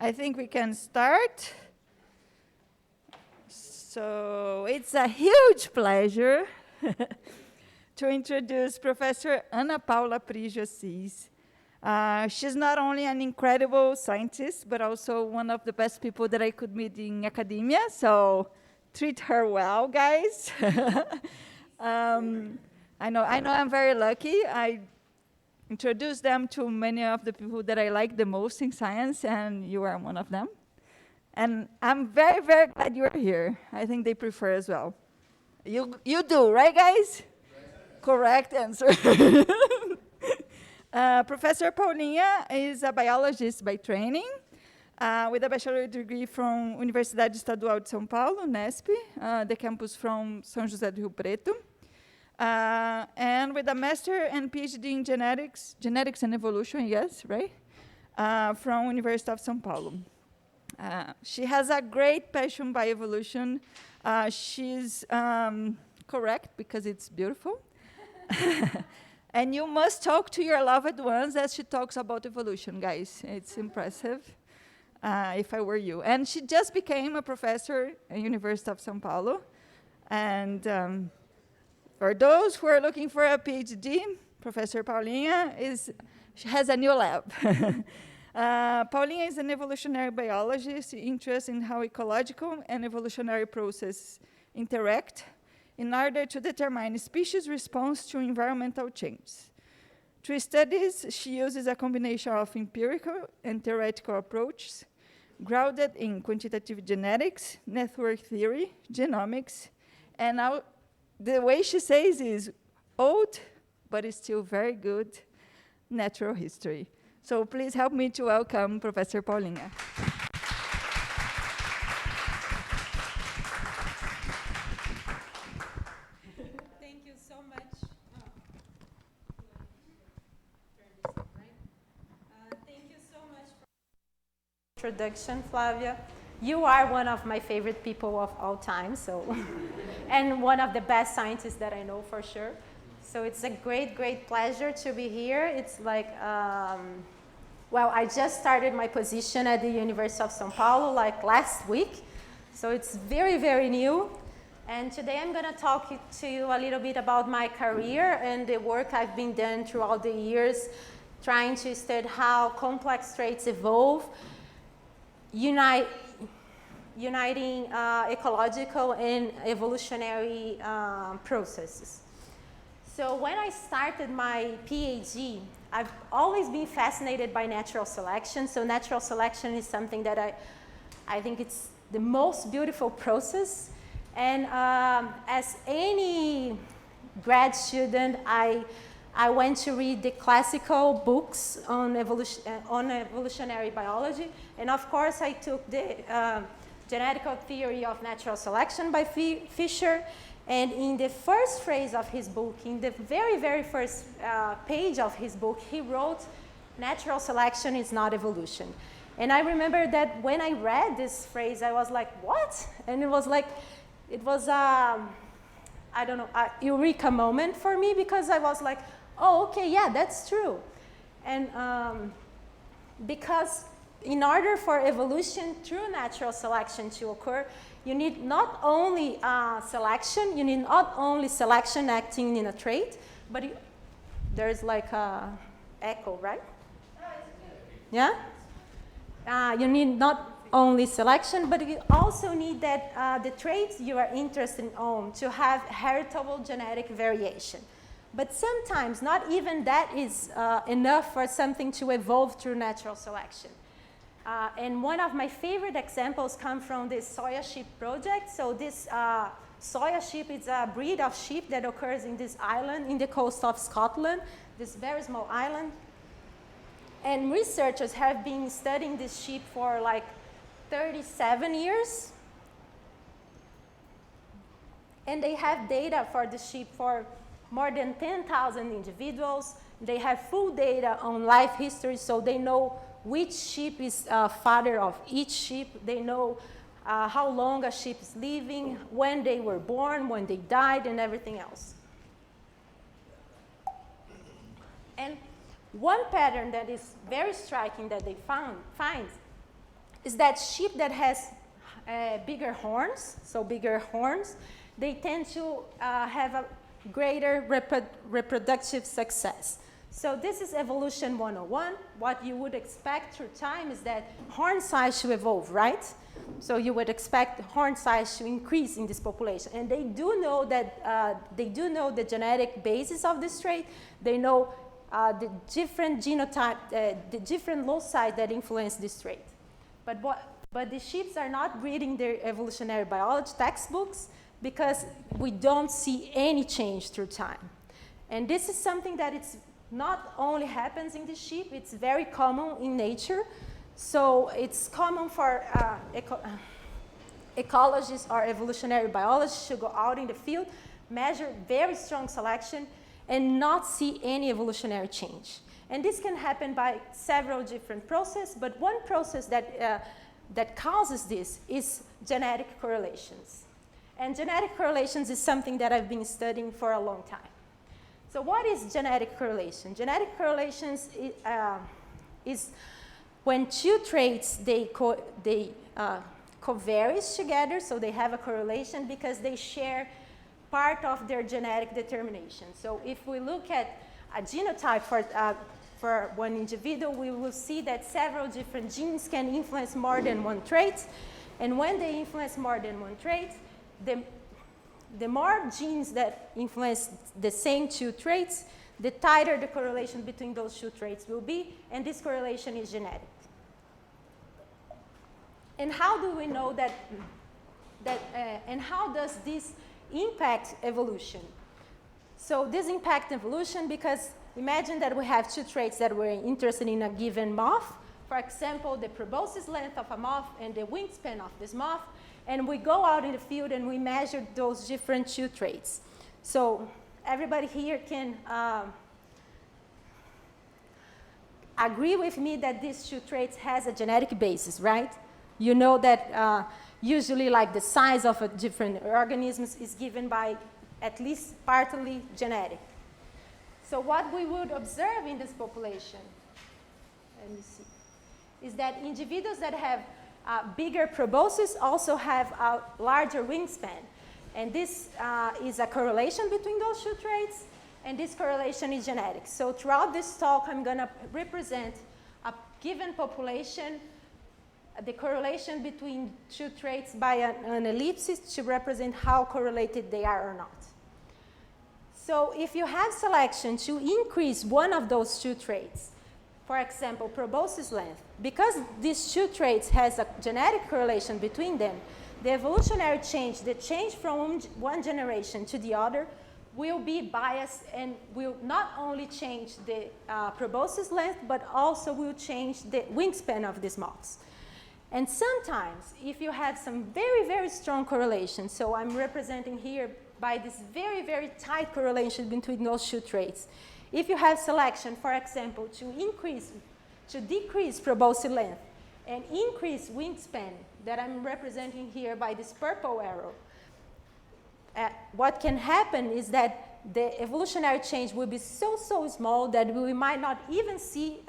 I think we can start. So it's a huge pleasure to introduce Professor Paula A. Assis. She's not only an incredible scientist, but also one of the best people that I could meet in academia. So treat her well, guys. I know I'm very lucky. I introduced them to many of the people that I like the most in science, and you are one of them. And I'm very, very glad you're here. I think they prefer as well. You do, right, guys? Right. Correct answer. Professor Paulinha is a biologist by training, with a bachelor degree from Universidade Estadual de São Paulo, UNESP, the campus from São José do Rio Preto. And with a master and PhD in genetics and evolution, yes, right? From University of São Paulo. She has a great passion by evolution. She's correct because it's beautiful. And you must talk to your loved ones as she talks about evolution, guys. It's impressive, if I were you. And she just became a professor at University of São Paulo. And for those who are looking for a PhD, Professor Paulinha has a new lab. Paulinha is an evolutionary biologist interested in how ecological and evolutionary processes interact in order to determine species' response to environmental change. Through studies, she uses a combination of empirical and theoretical approaches grounded in quantitative genetics, network theory, genomics, and now the way she says is old, but it's still very good, natural history. So please help me to welcome Professor Paulinha. Thank you so much. Thank you so much for the introduction, Flavia. You are one of my favorite people of all time, so and one of the best scientists that I know for sure. So it's a great, great pleasure to be here. It's like, well, I just started my position at the University of São Paulo like last week. So it's very, very new. And today I'm going to talk to you a little bit about my career and the work I've been doing throughout the years, trying to study how complex traits evolve, uniting ecological and evolutionary processes. So when I started my PhD, I've always been fascinated by natural selection. So natural selection is something that I think it's the most beautiful process. And as any grad student, I went to read the classical books on evolutionary biology. And of course, I took the genetical theory of natural selection by Fisher. And in the first phrase of his book, in the very, very first page of his book, he wrote, "Natural selection is not evolution." And I remember that when I read this phrase, I was like, what? And it was like, it was, I don't know, a eureka moment for me, because I was like, oh, okay, yeah, that's true. And because in order for evolution through natural selection to occur, you need not only selection, you need not only selection acting in a trait, but there's like a echo, right? Yeah? You need not only selection, but you also need that the traits you are interested in to have heritable genetic variation. But sometimes not even that is enough for something to evolve through natural selection. And one of my favorite examples come from the soya sheep project. So this soya sheep is a breed of sheep that occurs in this island in the coast of Scotland, this very small island. And researchers have been studying this sheep for like 37 years. And they have data for the sheep for more than 10,000 individuals. They have full data on life history, so they know which sheep is father of each sheep. They know how long a sheep is living, when they were born, when they died, and everything else. And one pattern that is very striking that they find is that sheep that has bigger horns, so bigger horns, they tend to have a greater reproductive success. So this is evolution 101. What you would expect through time is that horn size should evolve, right? So you would expect horn size to increase in this population. And they do know that, they do know the genetic basis of this trait. They know the different genotype, the different loci that influence this trait. But the sheep are not reading their evolutionary biology textbooks because we don't see any change through time. And this is something that it's not only happens in the sheep, it's very common in nature. So it's common for ecologists or evolutionary biologists to go out in the field, measure very strong selection, and not see any evolutionary change. And this can happen by several different processes, but one process that causes this is genetic correlations. And genetic correlations is something that I've been studying for a long time. So what is genetic correlation? Genetic correlations is when two traits, they covariate together, so they have a correlation because they share part of their genetic determination. So if we look at a genotype for one individual, we will see that several different genes can influence more than one trait. And when they influence more than one trait, the more genes that influence the same two traits, the tighter the correlation between those two traits will be, and this correlation is genetic. And how do we know that, and how does this impact evolution? So this impacts evolution because imagine that we have two traits that we're interested in a given moth. For example, the proboscis length of a moth and the wingspan of this moth. And we go out in the field and we measure those different two traits. So everybody here can agree with me that these two traits has a genetic basis, right? You know that usually like the size of a different organisms is given by at least partly genetic. So what we would observe in this population, let me see, is that individuals that have bigger proboscis also have a larger wingspan. And this is a correlation between those two traits, and this correlation is genetic. So throughout this talk, I'm going to represent a given population, the correlation between two traits by an ellipsis to represent how correlated they are or not. So if you have selection to increase one of those two traits, for example, proboscis length, because these two traits has a genetic correlation between them, the evolutionary change, the change from one generation to the other, will be biased and will not only change the proboscis length, but also will change the wingspan of these moths. And sometimes, if you have some very, very strong correlation, so I'm representing here by this very, very tight correlation between those two traits. If you have selection, for example, to decrease proboscis length and increase wingspan that I'm representing here by this purple arrow, what can happen is that the evolutionary change will be so small that we might not even see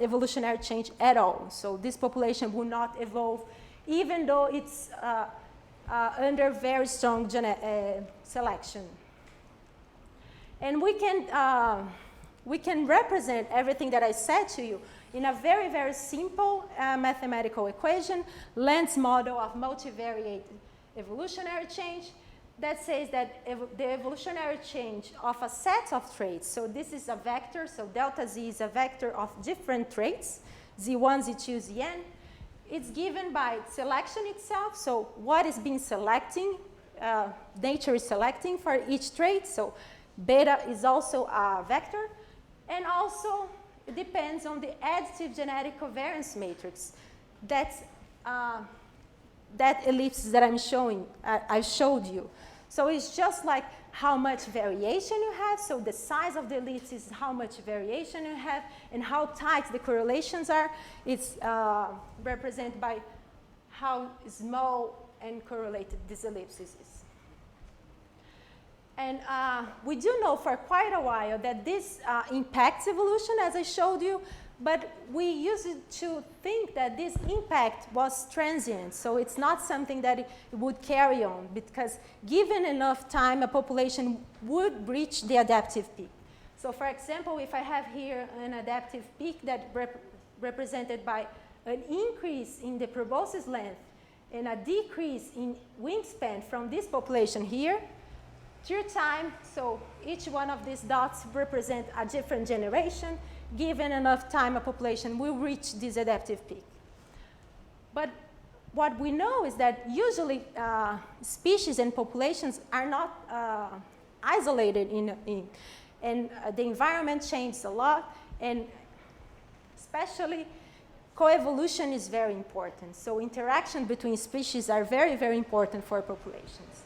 evolutionary change at all. So this population will not evolve even though it's under very strong selection. And we can represent everything that I said to you in a very, very simple mathematical equation, Lenz's model of multivariate evolutionary change, that says that the evolutionary change of a set of traits, so this is a vector, so delta z is a vector of different traits, z1, z2, zn, it's given by selection itself, so what is being selecting, nature is selecting for each trait, so beta is also a vector, and also it depends on the additive genetic covariance matrix. That's that ellipse that I'm showing, I showed you. So it's just like how much variation you have, so the size of the ellipse is how much variation you have, and how tight the correlations are. It's represented by how small and correlated this ellipse is. And we do know for quite a while that this impacts evolution, as I showed you, But we used to think that this impact was transient, so it's not something that it would carry on, because given enough time, a population would reach the adaptive peak. So for example, if I have here an adaptive peak that represented by an increase in the proboscis length and a decrease in wingspan from this population here, through time, so each one of these dots represent a different generation. Given enough time, a population will reach this adaptive peak. But what we know is that usually species and populations are not isolated and the environment changes a lot, and especially coevolution is very important. So interaction between species are very, very important for populations.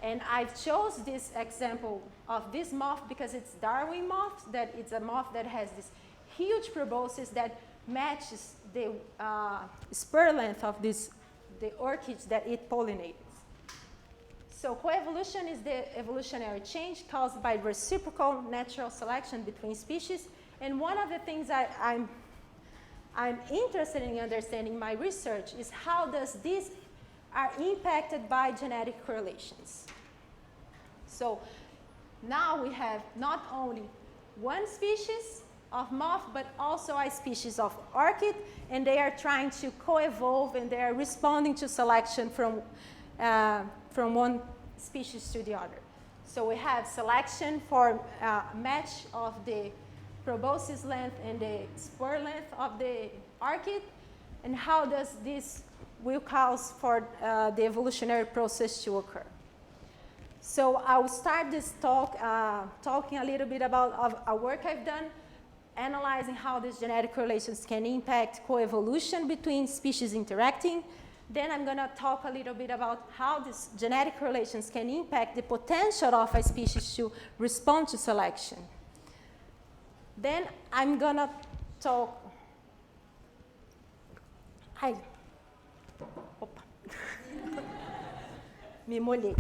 And I've chose this example of this moth because it's Darwin moth, that it's a moth that has this huge proboscis that matches the spur length of the orchids that it pollinates. So coevolution is the evolutionary change caused by reciprocal natural selection between species. And one of the things I'm interested in understanding in my research is how does this are impacted by genetic correlations. So now we have not only one species of moth, but also a species of orchid, and they are trying to co-evolve, and they are responding to selection from one species to the other. So we have selection for match of the proboscis length and the spur length of the orchid, and how does this will cause for the evolutionary process to occur. So I'll start this talk talking a little bit about a work I've done, analyzing how these genetic correlations can impact coevolution between species interacting. Then I'm going to talk a little bit about how these genetic correlations can impact the potential of a species to respond to selection. Then I'm going to talk. Opa. Me molhei.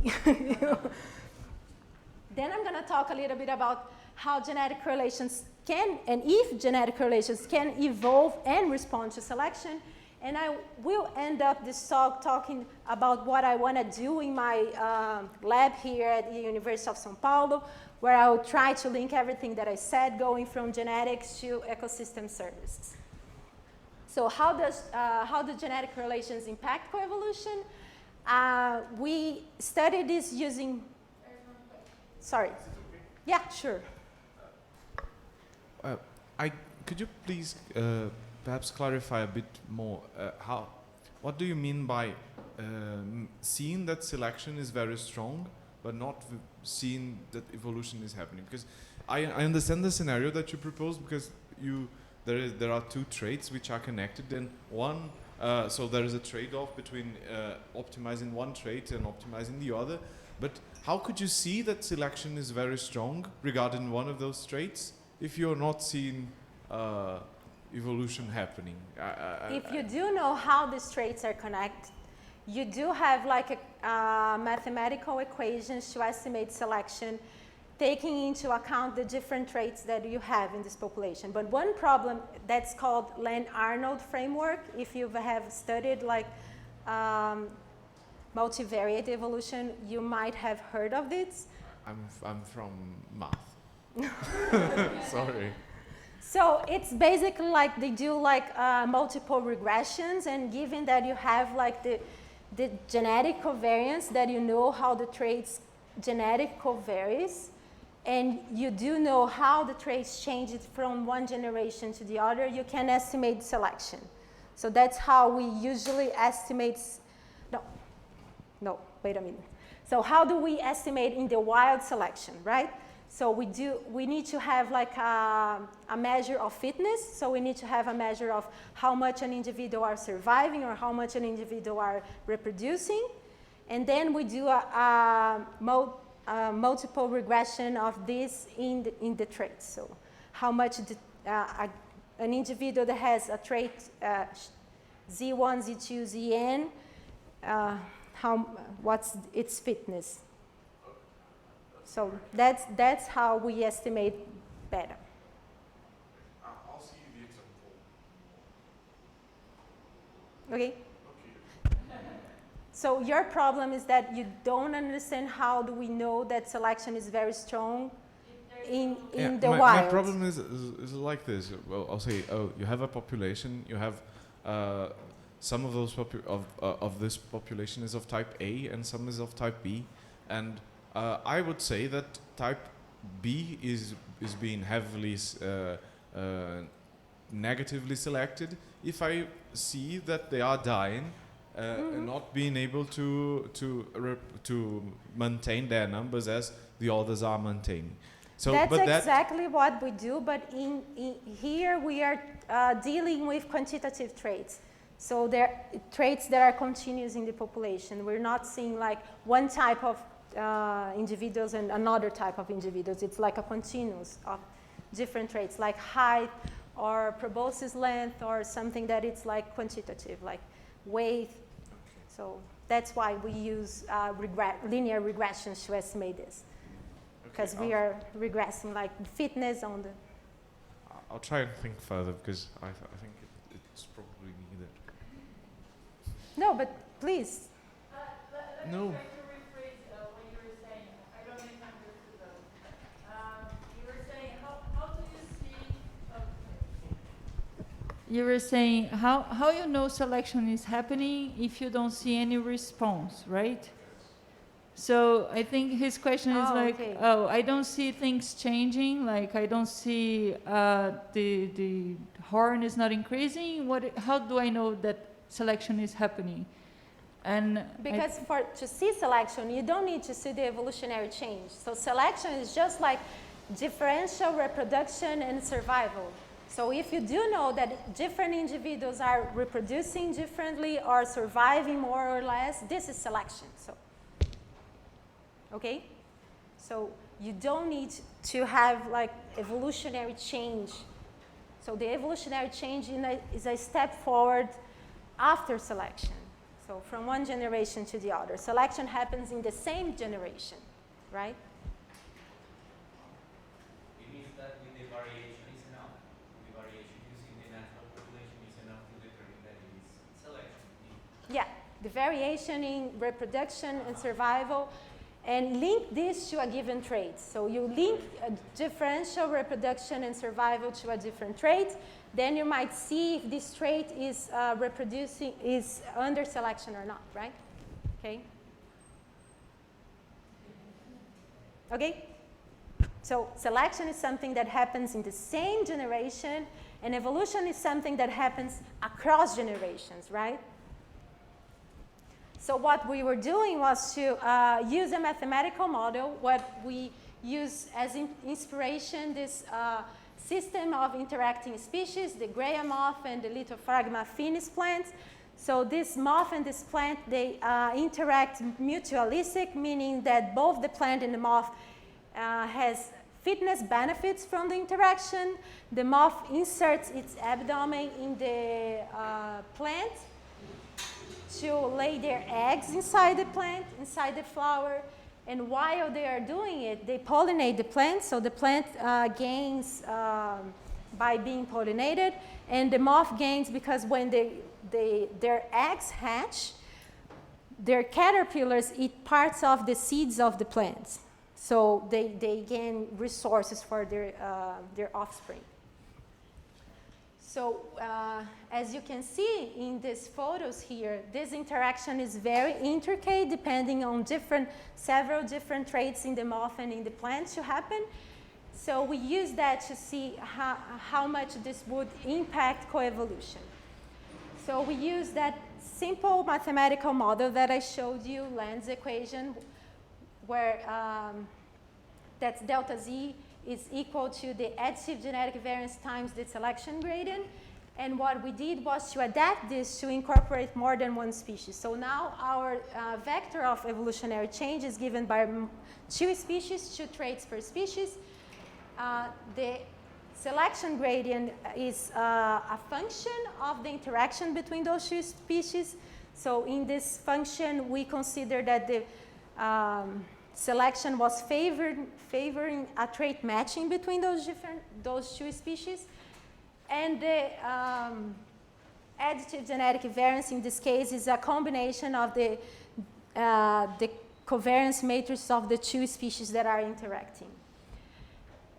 Then I'm going to talk a little bit about how genetic correlations can, and if genetic correlations can evolve and respond to selection. And I will end up this talk talking about what I want to do in my lab here at the University of São Paulo, where I will try to link everything that I said, going from genetics to ecosystem services. So how do genetic correlations impact coevolution? We studied this using, sorry. Yeah, sure. Could you please perhaps clarify a bit more? What do you mean by seeing that selection is very strong, but not seeing that evolution is happening? Because I understand the scenario that you propose, because there are two traits which are connected, and one, so there is a trade-off between optimizing one trait and optimizing the other. But how could you see that selection is very strong regarding one of those traits if you're not seeing evolution happening? If you do know how these traits are connected, you do have like mathematical equations to estimate selection, taking into account the different traits that you have in this population. But one problem that's called Land-Arnold framework, if you have studied like multivariate evolution, you might have heard of this. I'm from math. Sorry. So it's basically like they do like multiple regressions, and given that you have like the genetic covariance, that you know how the traits genetic covaries, and you do know how the traits change it from one generation to the other, you can estimate selection. So that's how we usually estimate. No, wait a minute. So how do we estimate in the wild selection, right? So we need to have like a measure of fitness. So we need to have a measure of how much an individual are surviving or how much an individual are reproducing. And then we do a multiple regression of this in the traits. So how much an individual that has a trait Z1, Z2, Zn, what's its fitness. So that's how we estimate better. I'll see the example Okay? So your problem is that you don't understand how do we know that selection is very strong in the my wild. problem is like this. Well, I'll say, oh, you have a population, you have some of those of this population is of type A and some is of type B, and I would say that type B is being heavily negatively selected if I see that they are dying and not being able to maintain their numbers as the others are maintaining. So that's exactly what we do, but in here we are dealing with quantitative traits. So they're traits that are continuous in the population. We're not seeing like one type of individuals and another type of individuals. It's like a continuous of different traits, like height or proboscis length or something that it's like quantitative, like weight. So that's why we use linear regressions to estimate this. Because we are regressing like fitness on the... I'll try and think further because I think it's probably needed. No, but please. No. Try to rephrase what you were saying. I don't think I understood that. You were saying, how do you see... You were saying, how you know selection is happening if you don't see any response, right? So I think his question is okay. oh, I don't see things changing, like I don't see the horn is not increasing. How do I know that selection is happening? And because to see selection, you don't need to see the evolutionary change. So selection is just like differential reproduction and survival. So if you do know that different individuals are reproducing differently or surviving more or less, this is selection. So. Okay? So you don't need to have like evolutionary change. So the evolutionary change is a step forward after selection. So from one generation to the other. Selection happens in the same generation, right? It means that with the variation is enough. The variation using the natural population is enough to determine that it is selection. Yeah, the variation in reproduction and survival, and link this to a given trait. So you link a differential reproduction and survival to a different trait, then you might see if this trait is is under selection or not, right? Okay? Okay? So selection is something that happens in the same generation, and evolution is something that happens across generations, right? So what we were doing was to use a mathematical model. What we use as inspiration, this system of interacting species, the Graham moth and the Lithophragma finis plants. So this moth and this plant, they interact mutualistic, meaning that both the plant and the moth has fitness benefits from the interaction. The moth inserts its abdomen in the plant to lay their eggs inside the plant, inside the flower, and while they are doing it, they pollinate the plant, so the plant gains by being pollinated, and the moth gains because when their eggs hatch, their caterpillars eat parts of the seeds of the plants, so they gain resources for their offspring. So as you can see in these photos here, this interaction is very intricate depending on several different traits in the moth and in the plant to happen. So we use that to see how much this would impact coevolution. So we use that simple mathematical model that I showed you, Land's equation, where that's delta Z is equal to the additive genetic variance times the selection gradient. And what we did was to adapt this to incorporate more than one species. So now our vector of evolutionary change is given by 2 species, 2 traits per species. The selection gradient is a function of the interaction between those 2 species. So in this function, we consider that the selection was favoring a trait matching between those 2 species, and the additive genetic variance in this case is a combination of the covariance matrix of the two species that are interacting.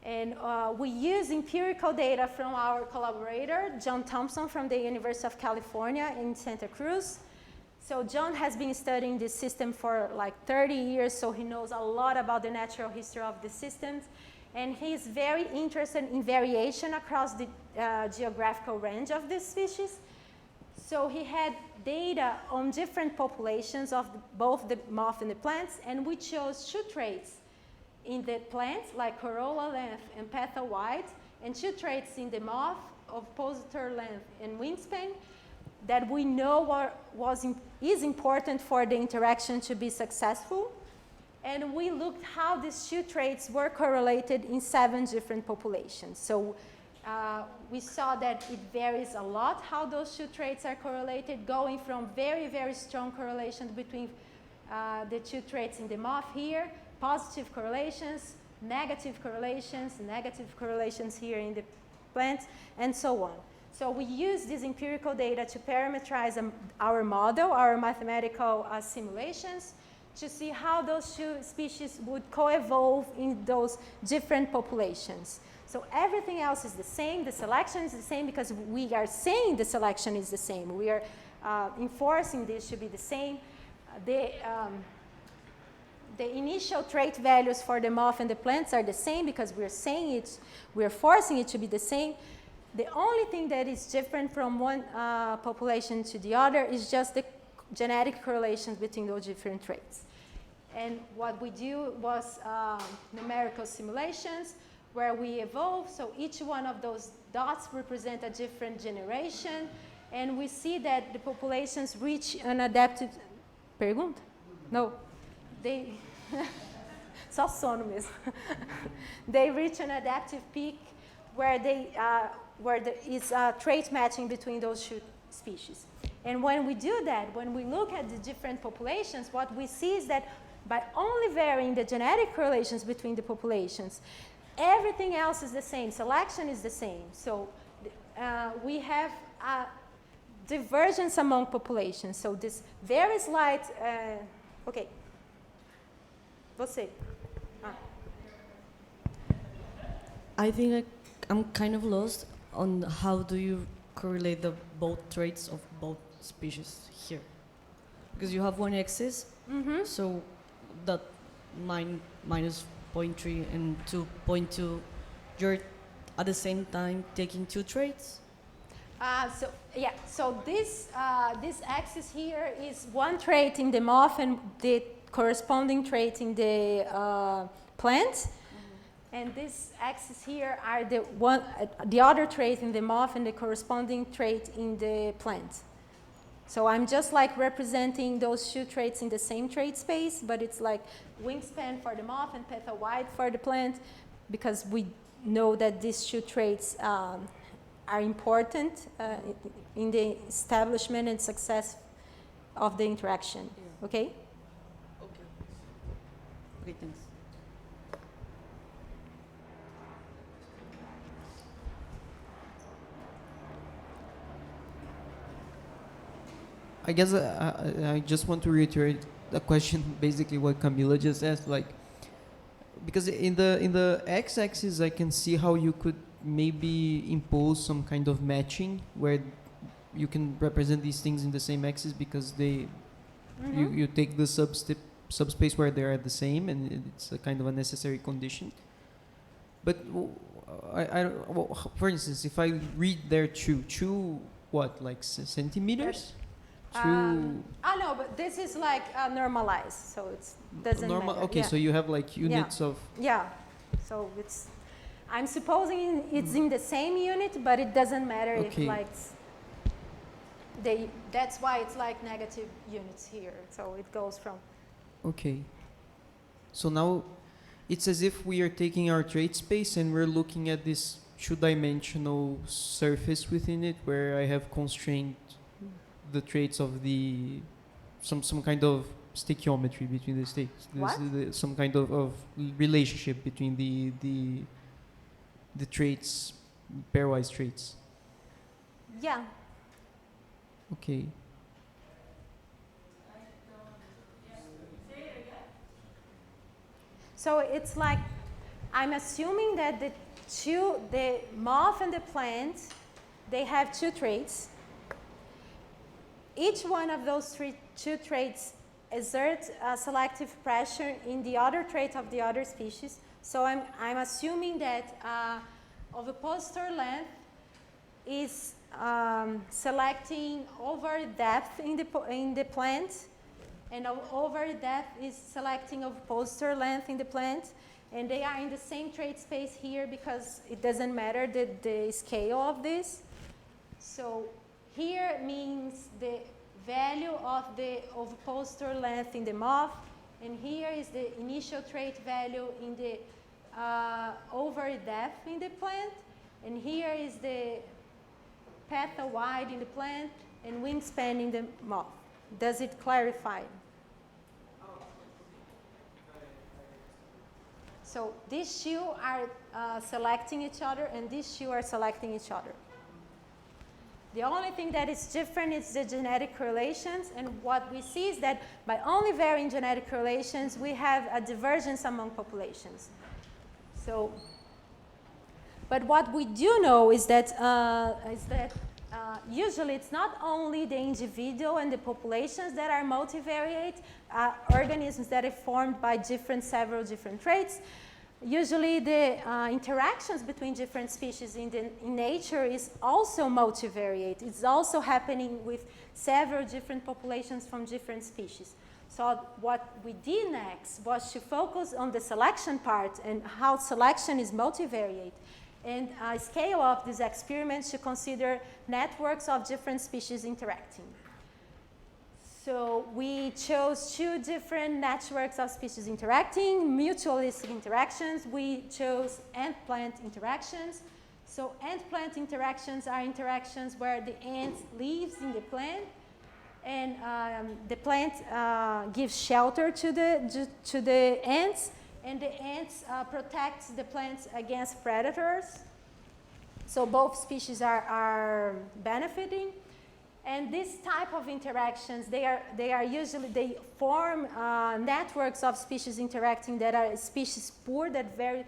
And we use empirical data from our collaborator, John Thompson from the University of California in Santa Cruz. So John has been studying this system for like 30 years, so he knows a lot about the natural history of the systems. And he's very interested in variation across the geographical range of this species. So he had data on different populations of both the moth and the plants, and we chose two traits in the plants, like corolla length and petal width, and two traits in the moth of positor length and wingspan that we know is important for the interaction to be successful. And we looked how these two traits were correlated in 7 different populations. So we saw that it varies a lot how those two traits are correlated, going from very, very strong correlations between the two traits in the moth here, positive correlations, negative correlations here in the plants, and so on. So we use this empirical data to parameterize our model, our mathematical simulations, to see how those two species would co-evolve in those different populations. So everything else is the same, the selection is the same because we are saying the selection is the same. We are enforcing this to be the same. The initial trait values for the moth and the plants are the same because we are saying it, we are forcing it to be the same. The only thing that is different from one population to the other is just the genetic correlations between those different traits. And what we do was numerical simulations where we evolve. So each one of those dots represent a different generation. And we see that the populations reach an adaptive... Pergunta? No. They... Só sono mesmo. They reach an adaptive peak where there is trait matching between those two species. And when we do that, when we look at the different populations, what we see is that by only varying the genetic correlations between the populations, everything else is the same. Selection is the same. So we have a divergence among populations. So this very slight... okay. Você. I think I'm kind of lost on how do you correlate the both traits of both species here, because you have one axis, so that minus 0.3 and 2.2, you're at the same time taking two traits. So this axis here is one trait in the moth and the corresponding trait in the plant. And this axis here are the other trait in the moth and the corresponding trait in the plant. So I'm just like representing those two traits in the same trait space, but it's like wingspan for the moth and petal width for the plant, because we know that these two traits are important in the establishment and success of the interaction. Okay? Okay, thanks. I guess I just want to reiterate the question, basically what Camila just asked, like, because in the x-axis I can see how you could maybe impose some kind of matching where you can represent these things in the same axis because they you take the subspace where they are the same, and it's a kind of a necessary condition. But for instance, if I read there two what, like centimeters? No, but this is like normalized, so it doesn't matter. Okay, yeah. So you have like units of... Yeah, so it's... I'm supposing it's in the same unit, but it doesn't matter if like... That's why it's like negative units here, so it goes from... Okay. So now it's as if we are taking our trait space and we're looking at this two-dimensional surface within it where I have constrained the traits of the some kind of stoichiometry between the states. Some kind of relationship between the traits, pairwise traits. Yeah. Okay. So it's like, I'm assuming that the moth and the plant, they have two traits. Each one of those two traits exerts selective pressure in the other trait of the other species. So I'm assuming that ovipositor length is selecting over depth in the plant, and over depth is selecting ovipositor length in the plant, and they are in the same trait space here because it doesn't matter the scale of this. So here means the value of the ovipositor length in the moth, and here is the initial trait value in the over depth in the plant, and here is the petal wide in the plant and wingspan in the moth. Does it clarify? So these two are selecting each other, and these two are selecting each other. The only thing that is different is the genetic correlations, and what we see is that by only varying genetic correlations, we have a divergence among populations. So, but what we do know is that usually it's not only the individual and the populations that are multivariate, organisms that are formed by several different traits. Usually the interactions between different species in nature is also multivariate. It's also happening with several different populations from different species. So what we did next was to focus on the selection part and how selection is multivariate, and scale up these experiments to consider networks of different species interacting. So we chose two different networks of species interacting, mutualistic interactions. We chose ant-plant interactions. So ant-plant interactions are interactions where the ant lives in the plant, and the plant gives shelter to the ants, and the ants protects the plants against predators. So both species are benefiting. And this type of interactions, they form networks of species interacting that are species poor, that very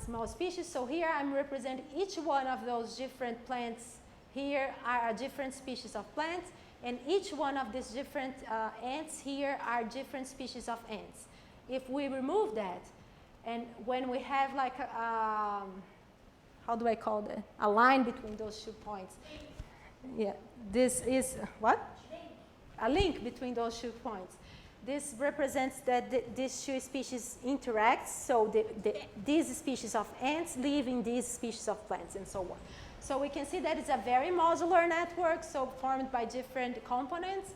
small species. So here I'm representing each one of those different plants. Here are a different species of plants, and each one of these different ants here are different species of ants. If we remove that, and when we have like how do I call that? A line between those 2 points. Yeah, this is what? A link between those 2 points. This represents that these two species interact, so these species of ants live in these species of plants and so on. So we can see that it's a very modular network, so formed by different components,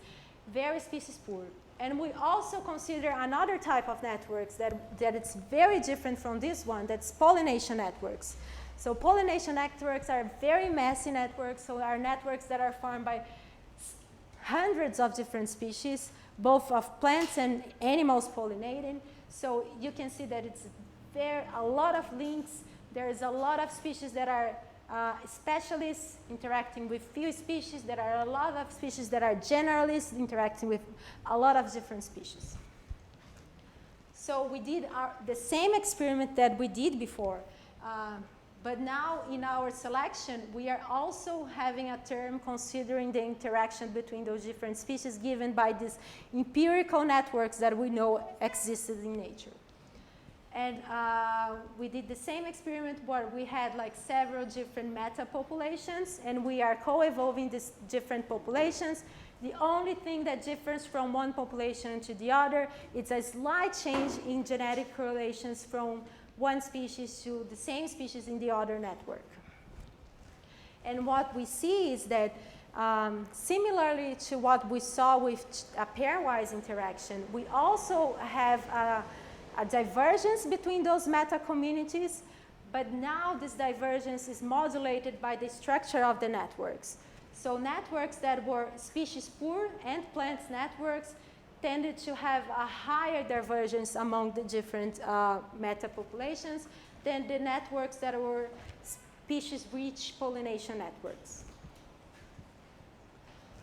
very species poor. And we also consider another type of networks that it's very different from this one, that's pollination networks. So pollination networks are very messy networks, so are networks that are formed by hundreds of different species, both of plants and animals pollinating. So you can see that it's a lot of links. There is a lot of species that are specialists interacting with few species. There are a lot of species that are generalists interacting with a lot of different species. So we did the same experiment that we did before. But now in our selection, we are also having a term considering the interaction between those different species given by these empirical networks that we know existed in nature. And we did the same experiment where we had like several different meta-populations, and we are co-evolving these different populations. The only thing that differs from one population to the other is a slight change in genetic correlations from one species to the same species in the other network. And what we see is that similarly to what we saw with a pairwise interaction, we also have a divergence between those meta-communities, but now this divergence is modulated by the structure of the networks. So networks that were species poor and plants networks tended to have a higher divergence among the different meta-populations than the networks that were species-rich pollination networks.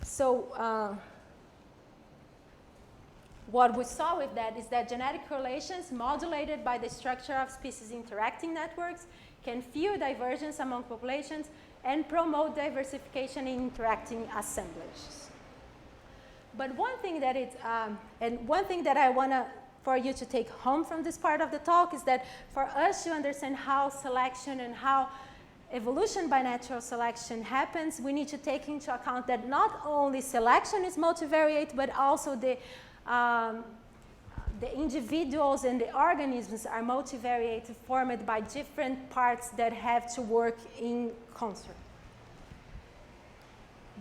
So what we saw with that is that genetic correlations modulated by the structure of species interacting networks can fuel divergence among populations and promote diversification in interacting assemblages. But one thing that I want for you to take home from this part of the talk is that for us to understand how selection and how evolution by natural selection happens, we need to take into account that not only selection is multivariate, but also the individuals and the organisms are multivariate, formed by different parts that have to work in concert.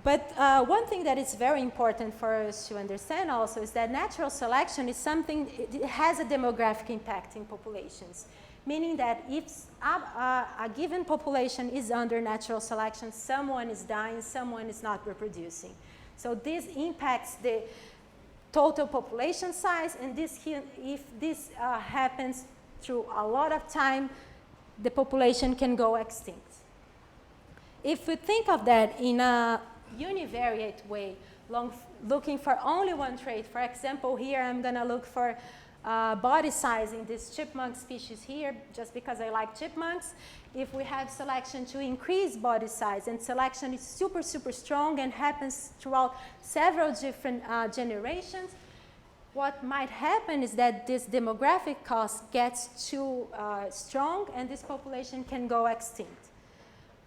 But one thing that is very important for us to understand also is that natural selection is something, it has a demographic impact in populations, meaning that if a given population is under natural selection, someone is dying, someone is not reproducing. So this impacts the total population size, and if this happens through a lot of time, the population can go extinct. If we think of that in a univariate way, looking for only one trait, for example, here I'm going to look for body size in this chipmunk species here, just because I like chipmunks. If we have selection to increase body size, and selection is super, super strong and happens throughout several different generations, what might happen is that this demographic cost gets too strong and this population can go extinct.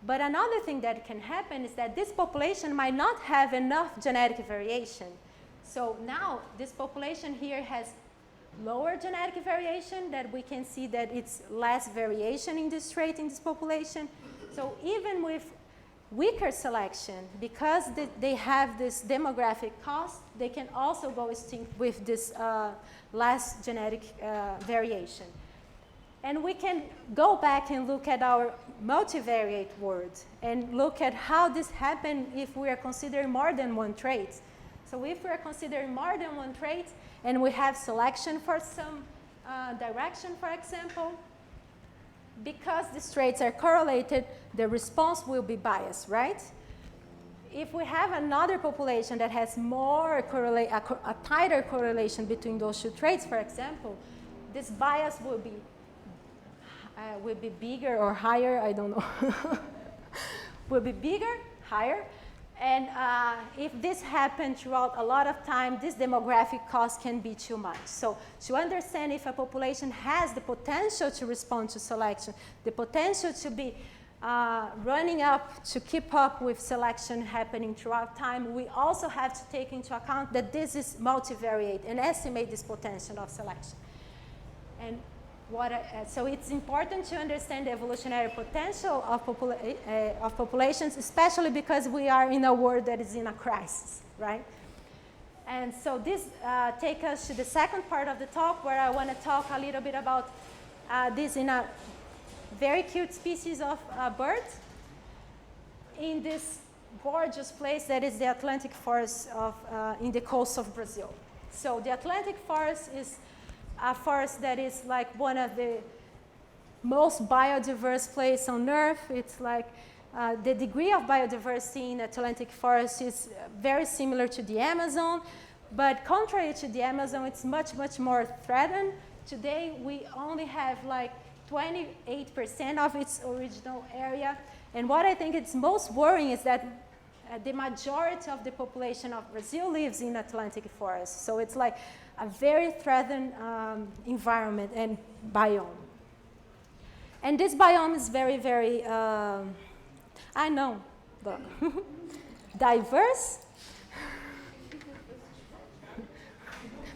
But another thing that can happen is that this population might not have enough genetic variation. So now this population here has lower genetic variation, that we can see that it's less variation in this trait in this population. So even with weaker selection, because they have this demographic cost, they can also go extinct with this less genetic variation. And we can go back and look at our multivariate world and look at how this happened if we are considering more than one trait. So if we are considering more than one trait and we have selection for some direction, for example, because these traits are correlated, the response will be biased, right? If we have another population that has more a tighter correlation between those two traits, for example, this bias will be bigger or higher, I don't know. Will be bigger, higher. And if this happens throughout a lot of time, this demographic cost can be too much. So to understand if a population has the potential to respond to selection, the potential to be running up to keep up with selection happening throughout time, we also have to take into account that this is multivariate and estimate this potential of selection. And so it's important to understand the evolutionary potential of populations, especially because we are in a world that is in a crisis, right? And so this takes us to the second part of the talk, where I want to talk a little bit about this in a very cute species of bird in this gorgeous place that is the Atlantic forest in the coast of Brazil. So the Atlantic forest is a forest that is like one of the most biodiverse places on Earth. It's like the degree of biodiversity in Atlantic forest is very similar to the Amazon, but contrary to the Amazon, it's much, much more threatened. Today, we only have like 28% of its original area. And what I think is most worrying is that the majority of the population of Brazil lives in Atlantic forest. So it's like a very threatened environment and biome. And this biome is very, very, I know, diverse.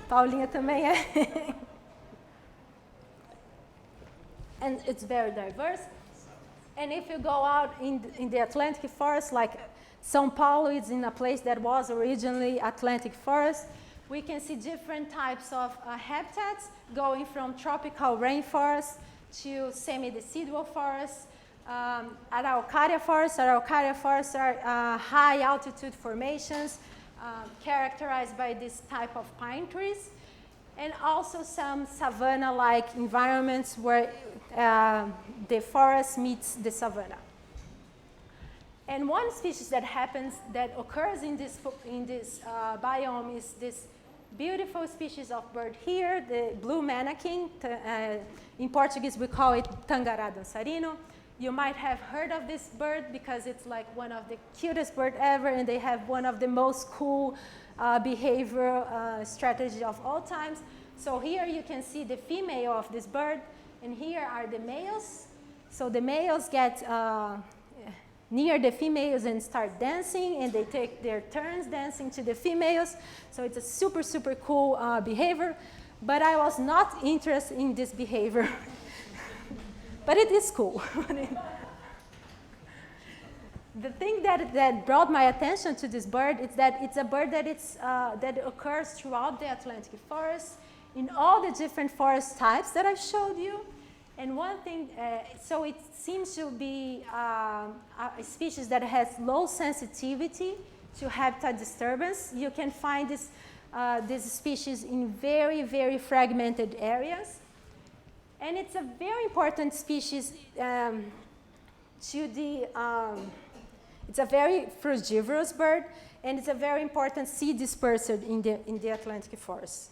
Paulinha também é. And it's very diverse. And if you go out in the Atlantic forest, like São Paulo is in a place that was originally Atlantic forest, we can see different types of habitats going from tropical rainforest to semi-decidual forests. Araucaria forests are high altitude formations characterized by this type of pine trees, and also some savanna-like environments where the forest meets the savanna. And one species that occurs in this biome is this beautiful species of bird here, the blue mannequin. In Portuguese, we call it Tangará dançarino. You might have heard of this bird because it's like one of the cutest bird ever, and they have one of the most cool behavioral strategy of all times. So here you can see the female of this bird, and here are the males. So the males get near the females and start dancing, and they take their turns dancing to the females. So it's a super, super cool behavior, but I was not interested in this behavior. But it is cool. The thing that brought my attention to this bird is that it's a bird that occurs throughout the Atlantic forest in all the different forest types that I showed you. And one thing, so it seems to be a species that has low sensitivity to habitat disturbance. You can find this species in very, very fragmented areas. And it's a very important species it's a very frugivorous bird, and it's a very important seed disperser in the Atlantic forest.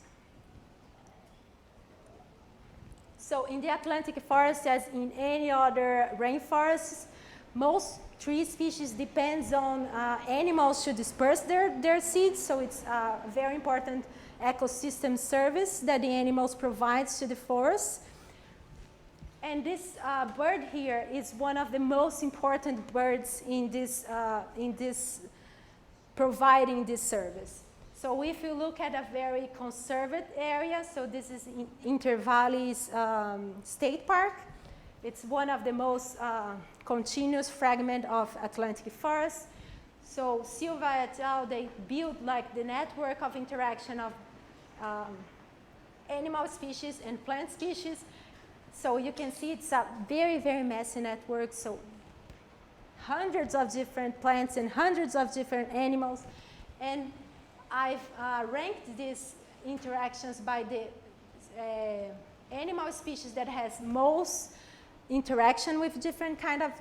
So in the Atlantic forest, as in any other rainforests, most tree species depends on animals to disperse their seeds, so it's a very important ecosystem service that the animals provide to the forest. And this bird here is one of the most important birds in this providing this service. So if you look at a very conserved area, so this is Intervalles State Park. It's one of the most continuous fragment of Atlantic forest. So Silva et al., they built like the network of interaction of animal species and plant species. So you can see it's a very, very messy network. So hundreds of different plants and hundreds of different animals. And I've ranked these interactions by the animal species that has most interaction with different kind of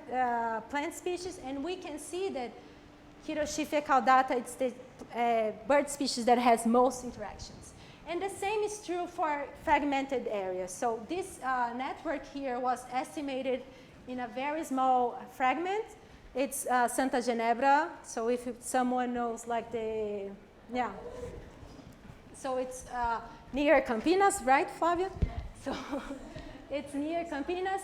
plant species. And we can see that Hiroshiphia caudata, it's the bird species that has most interactions. And the same is true for fragmented areas. So this network here was estimated in a very small fragment. It's Santa Genebra. So if someone knows like yeah. So it's near Campinas, right, Flavia? So it's near Campinas.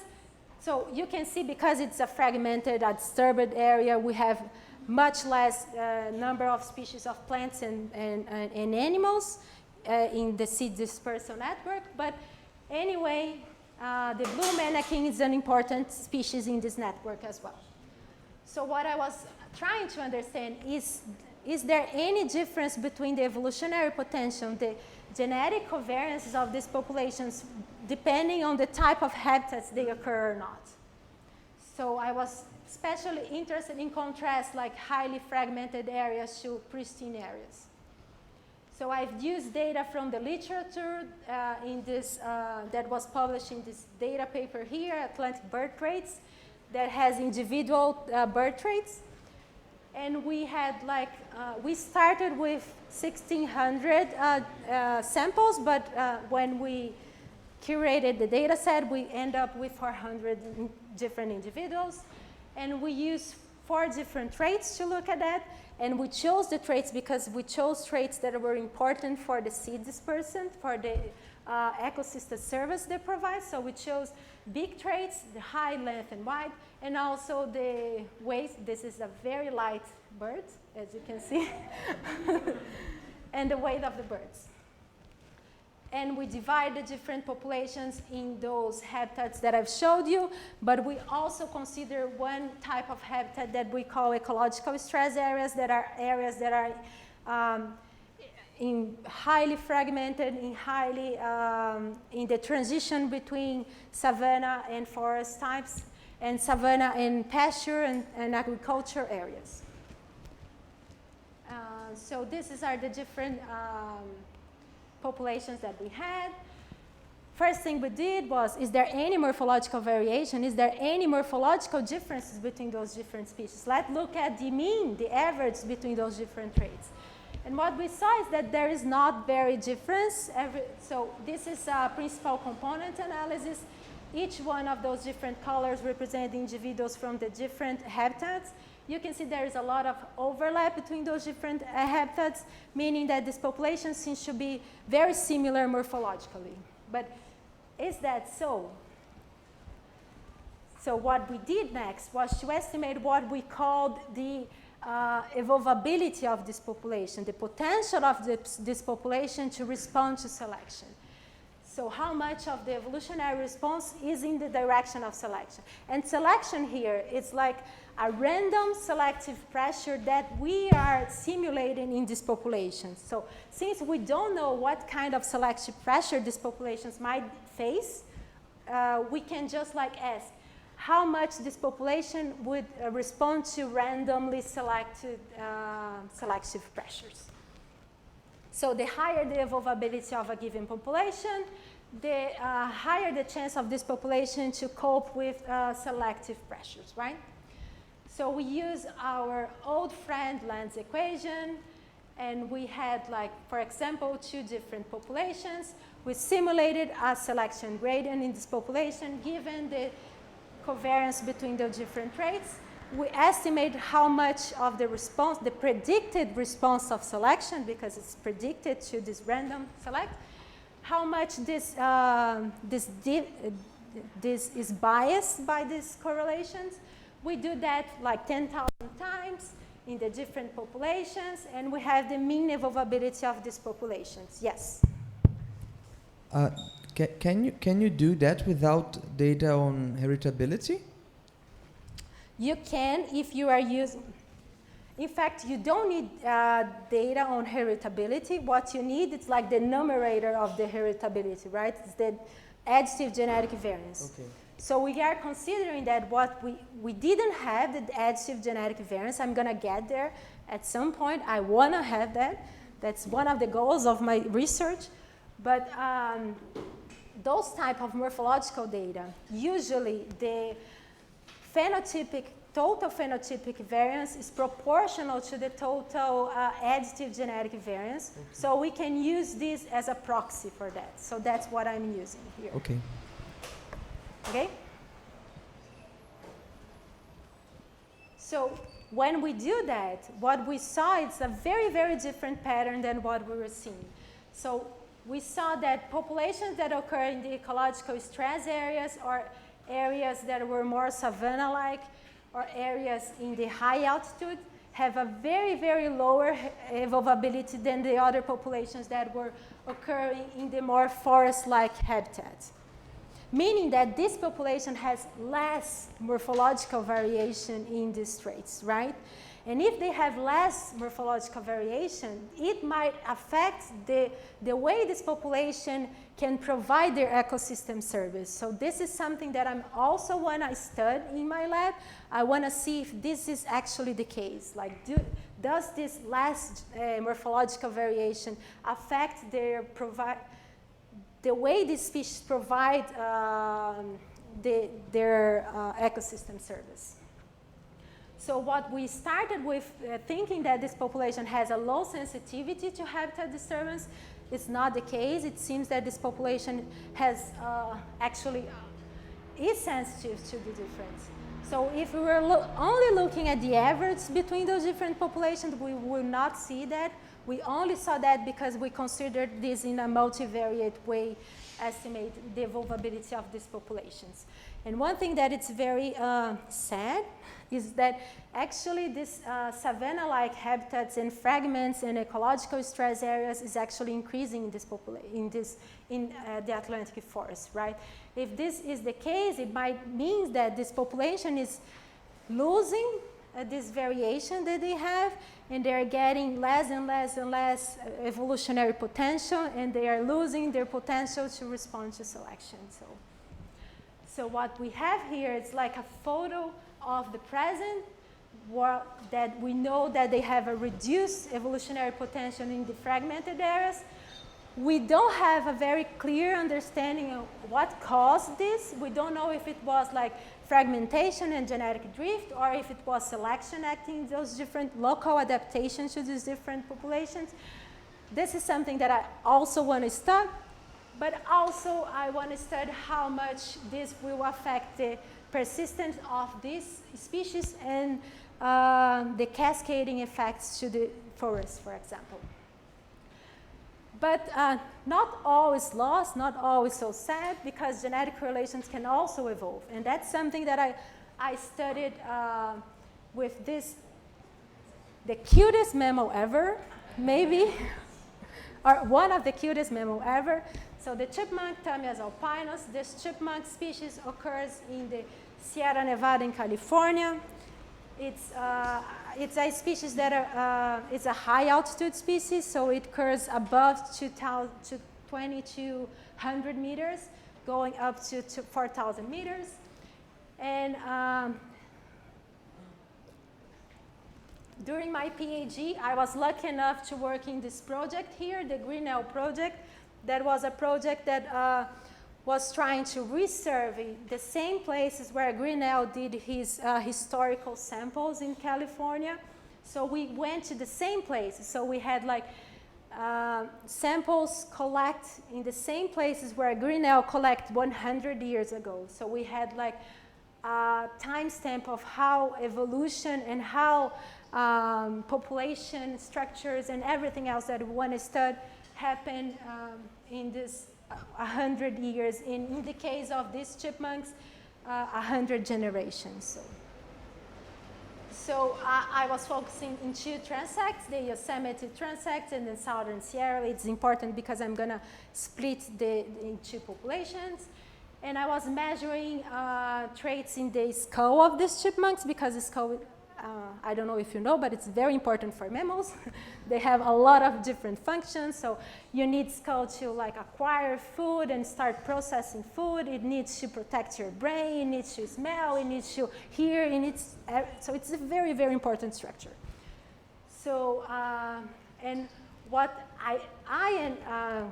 So you can see because it's a fragmented, disturbed area, we have much less number of species of plants and animals in the seed dispersal network. But anyway, the blue mannequin is an important species in this network as well. So what I was trying to understand is there any difference between the evolutionary potential, the genetic covariances of these populations, depending on the type of habitats they occur or not? So I was especially interested in contrast like highly fragmented areas to pristine areas. So I've used data from the literature that was published in this data paper here, Atlantic Bird Traits, that has individual bird traits. And we had like, we started with 1,600 samples, but when we curated the data set, we end up with 400 different individuals. And we used 4 different traits to look at that. And we chose the traits because we chose traits that were important for the seed dispersant, for the ecosystem service they provide. So we chose big traits, the height, length, and weight, and also the weight. This is a very light bird, as you can see, and the weight of the birds. And we divide the different populations in those habitats that I've showed you, but we also consider one type of habitat that we call ecological stress areas that are in highly fragmented, in the transition between savanna and forest types, and savanna and pasture and agriculture areas. So these are the different populations that we had. first thing we did was, is there any morphological variation? Is there any morphological differences between those different species? Let's look at the mean, the average between those different traits. And what we saw is that there is not very difference. So this is a principal component analysis. Each one of those different colors represent individuals from the different habitats. You can see there is a lot of overlap between those different habitats, meaning that this population seems to be very similar morphologically. But is that so? So what we did next was to estimate what we called the evolvability of this population, the potential of this population to respond to selection. So how much of the evolutionary response is in the direction of selection? And selection here is like a random selective pressure that we are simulating in these populations. So since we don't know what kind of selective pressure these populations might face, we can just like ask how much this population would respond to randomly selected selective pressures. So the higher the evolvability of a given population, the higher the chance of this population to cope with selective pressures, right? So we use our old friend Land's equation, and we had, like, for example, 2 different populations. We simulated a selection gradient in this population given the covariance between the different traits. We estimate how much of the response, the predicted response of selection, because it's predicted to this random select, how much this is biased by these correlations. We do that like 10,000 times in the different populations, and we have the mean evolvability of these populations. Yes? Can you do that without data on heritability? You can if you are using, in fact, you don't need data on heritability. What you need is like the numerator of the heritability, right? It's the additive genetic variance. Okay. So we are considering that what we didn't have the additive genetic variance. I'm gonna get there at some point. I wanna have that. That's one of the goals of my research. But those type of morphological data, usually the total phenotypic variance is proportional to the total additive genetic variance. Okay. So we can use this as a proxy for that. So that's what I'm using here. Okay. Okay? So when we do that, what we saw is a very, very different pattern than what we were seeing. So we saw that populations that occur in the ecological stress areas or areas that were more savanna-like or areas in the high altitude have a very, very lower evolvability than the other populations that were occurring in the more forest-like habitats. Meaning that this population has less morphological variation in these traits, right? And if they have less morphological variation, it might affect the way this population can provide their ecosystem service. So this is something that I'm also want to study in my lab. I want to see if this is actually the case. Like, does this less morphological variation affect the way these species provide their ecosystem service? So what we started with thinking that this population has a low sensitivity to habitat disturbance is not the case. It seems that this population has actually is sensitive to the difference. So if we were only looking at the average between those different populations, we will not see that. We only saw that because we considered this in a multivariate way, estimate the evolvability of these populations. And one thing that it's very sad is that actually this savanna-like habitats and fragments and ecological stress areas is actually increasing in the Atlantic forest, right? If this is the case, it might mean that this population is losing this variation that they have, and they're getting less and less and less evolutionary potential, and they are losing their potential to respond to selection. So what we have here is like a photo of the present, that we know that they have a reduced evolutionary potential in the fragmented areas, We don't have a very clear understanding of what caused this. We don't know if it was like fragmentation and genetic drift, or if it was selection acting those different local adaptations to these different populations. This is something that I also want to study, but also I want to study how much this will affect the persistence of these species and the cascading effects to the forest, for example. But not all is lost, not all is so sad, because genetic correlations can also evolve. And that's something that I studied with this, the cutest mammal ever, maybe, or one of the cutest mammal ever. So the chipmunk, Tamias alpinus, this chipmunk species occurs in the Sierra Nevada in California. It's a species that it's a high altitude species, so it occurs above 2,200 meters, going up to 4,000 meters. And during my PhD, I was lucky enough to work in this project here, the Grinnell project. That was a project that was trying to resurvey the same places where Grinnell did his historical samples in California. So we went to the same places. So we had like samples collect in the same places where Grinnell collected 100 years ago. So we had like a timestamp of how evolution and how population structures and everything else that we want to study happened in this 100 years, in the case of these chipmunks, 100 generations. So I was focusing in two transects, the Yosemite transect and the Southern Sierra. It's important because I'm going to split in two populations. And I was measuring traits in the skull of these chipmunks, because the skull, I don't know if you know, but it's very important for mammals. They have a lot of different functions. So you need skull to like acquire food and start processing food. It needs to protect your brain. It needs to smell. It needs to hear. So it's a very, very important structure. So and what I and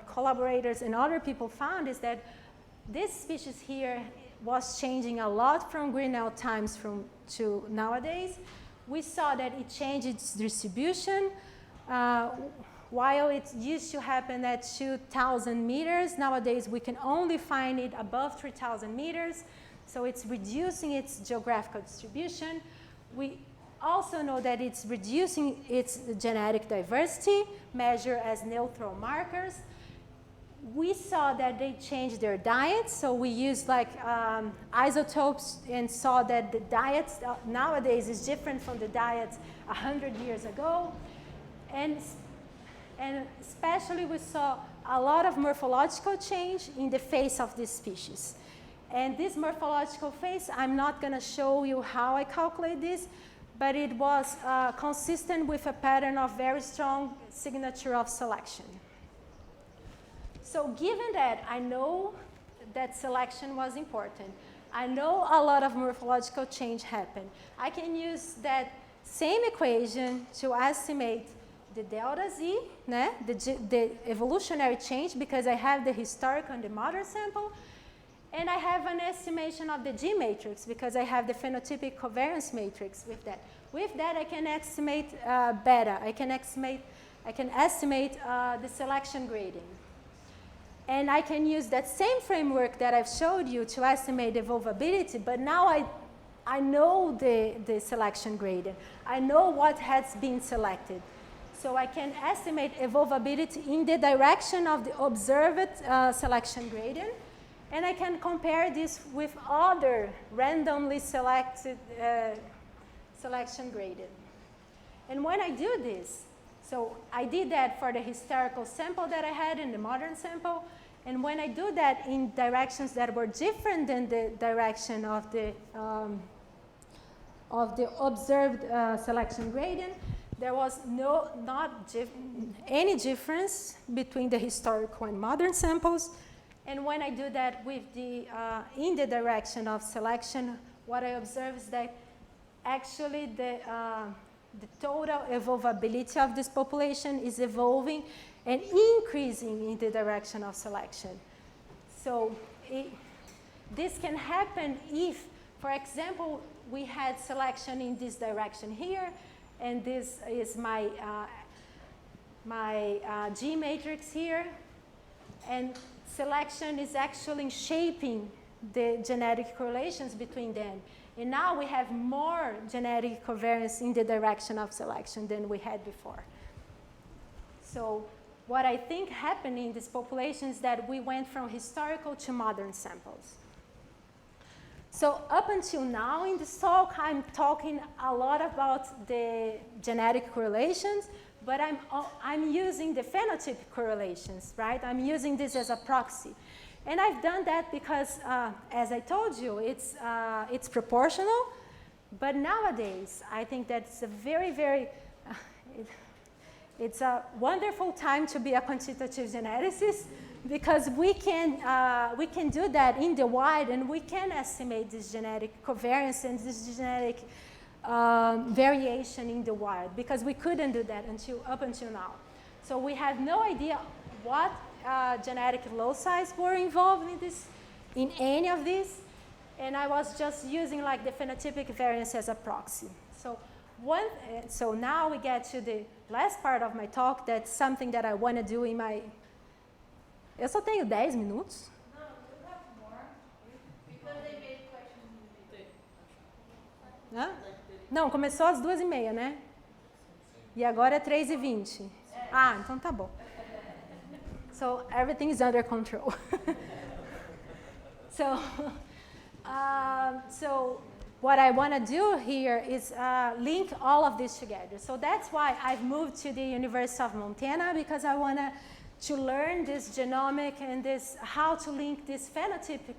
collaborators and other people found is that this species here was changing a lot from Grinnell times to nowadays. We saw that it changed its distribution. While it used to happen at 2,000 meters, nowadays we can only find it above 3,000 meters. So it's reducing its geographical distribution. We also know that it's reducing its genetic diversity, measured as neutral markers. We saw that they changed their diets, so we used like isotopes and saw that the diets nowadays is different from the diets 100 years ago. And especially we saw a lot of morphological change in the face of this species. And this morphological face, I'm not going to show you how I calculate this, but it was consistent with a pattern of very strong signature of selection. So given that I know that selection was important, I know a lot of morphological change happened, I can use that same equation to estimate the delta Z, the evolutionary change, because I have the historical and the modern sample, and I have an estimation of the G matrix because I have the phenotypic covariance matrix with that. With that, I can estimate beta. I can estimate the selection gradient. And I can use that same framework that I've showed you to estimate evolvability, but now I know the selection gradient. I know what has been selected. So I can estimate evolvability in the direction of the observed selection gradient. And I can compare this with other randomly selected selection gradient. And when I do this, so I did that for the historical sample that I had and the modern sample. And when I do that in directions that were different than the direction of the observed selection gradient, there was not any difference between the historical and modern samples. And when I do that with in the direction of selection, what I observe is that actually the total evolvability of this population is evolving and increasing in the direction of selection. So this can happen if, for example, we had selection in this direction here, and this is my G matrix here, and selection is actually shaping the genetic correlations between them. And now we have more genetic covariance in the direction of selection than we had before. So what I think happened in this population is that we went from historical to modern samples. So up until now in this talk, I'm talking a lot about the genetic correlations, but I'm using the phenotypic correlations, right? I'm using this as a proxy. And I've done that because, as I told you, it's proportional. But nowadays, I think that's a very, it's a wonderful time to be a quantitative geneticist, because we can do that in the wild, and we can estimate this genetic covariance and this genetic variation in the wild, because we couldn't do that up until now. So we have no idea what genetic loci were involved in any of these, and I was just using like the phenotypic variance as a proxy. So now we get to the last part of my talk. That's something that I want to do in my... Eu só tenho 10 minutos. No, you have more, because they made questions. Hã? Não, começou às 2h30, né? E agora é 3h20. Ah, então tá bom. So everything is under control. So what I want to do here is link all of this together. So that's why I've moved to the University of Montana, because I want to learn this genomic and this how to link this phenotypic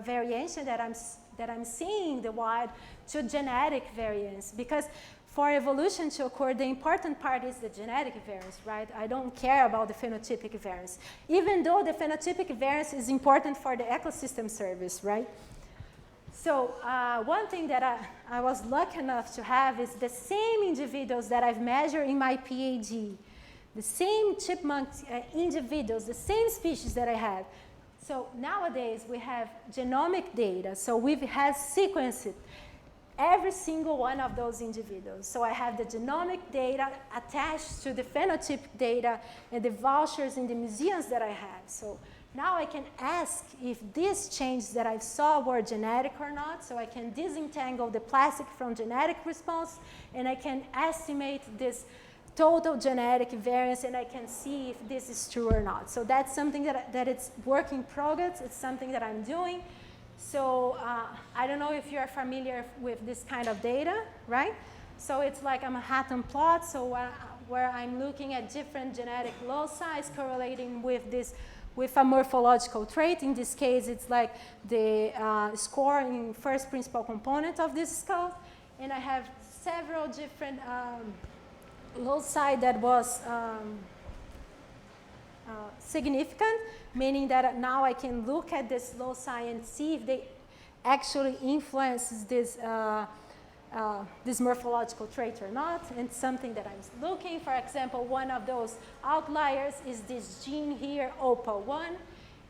variation that I'm seeing in the wild to genetic variance. Because for evolution to occur, the important part is the genetic variance, right? I don't care about the phenotypic variance, even though the phenotypic variance is important for the ecosystem service, right? So one thing that I was lucky enough to have is the same individuals that I've measured in my PhD, the same chipmunk individuals, the same species that I have. So nowadays we have genomic data, so we have sequenced every single one of those individuals. So I have the genomic data attached to the phenotypic data and the vouchers in the museums that I have. So now I can ask if these changes that I saw were genetic or not, so I can disentangle the plastic from genetic response, and I can estimate this total genetic variance, and I can see if this is true or not. So that's something that it's work in progress. It's something that I'm doing. So I don't know if you're familiar with this kind of data, right? So it's like a Manhattan plot, so where I'm looking at different genetic loci correlating with a morphological trait. In this case, it's like the score in first principal component of this skull. And I have several different loci that was significant, meaning that now I can look at this loci and see if they actually influence this morphological trait or not, and something that I'm looking. For example, one of those outliers is this gene here, OPA1.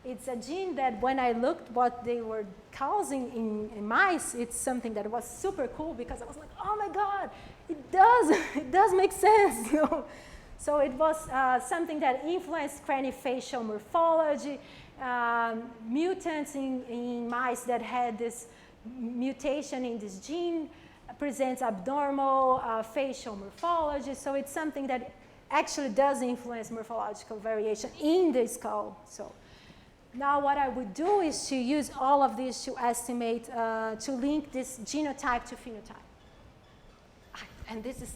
It's a gene that when I looked what they were causing in mice, it's something that was super cool, because I was like, oh my God, it does make sense. So it was something that influenced craniofacial morphology, mutants in mice that had this mutation in this gene presents abnormal facial morphology. So it's something that actually does influence morphological variation in the skull. So now what I would do is to use all of this to estimate, to link this genotype to phenotype. And this is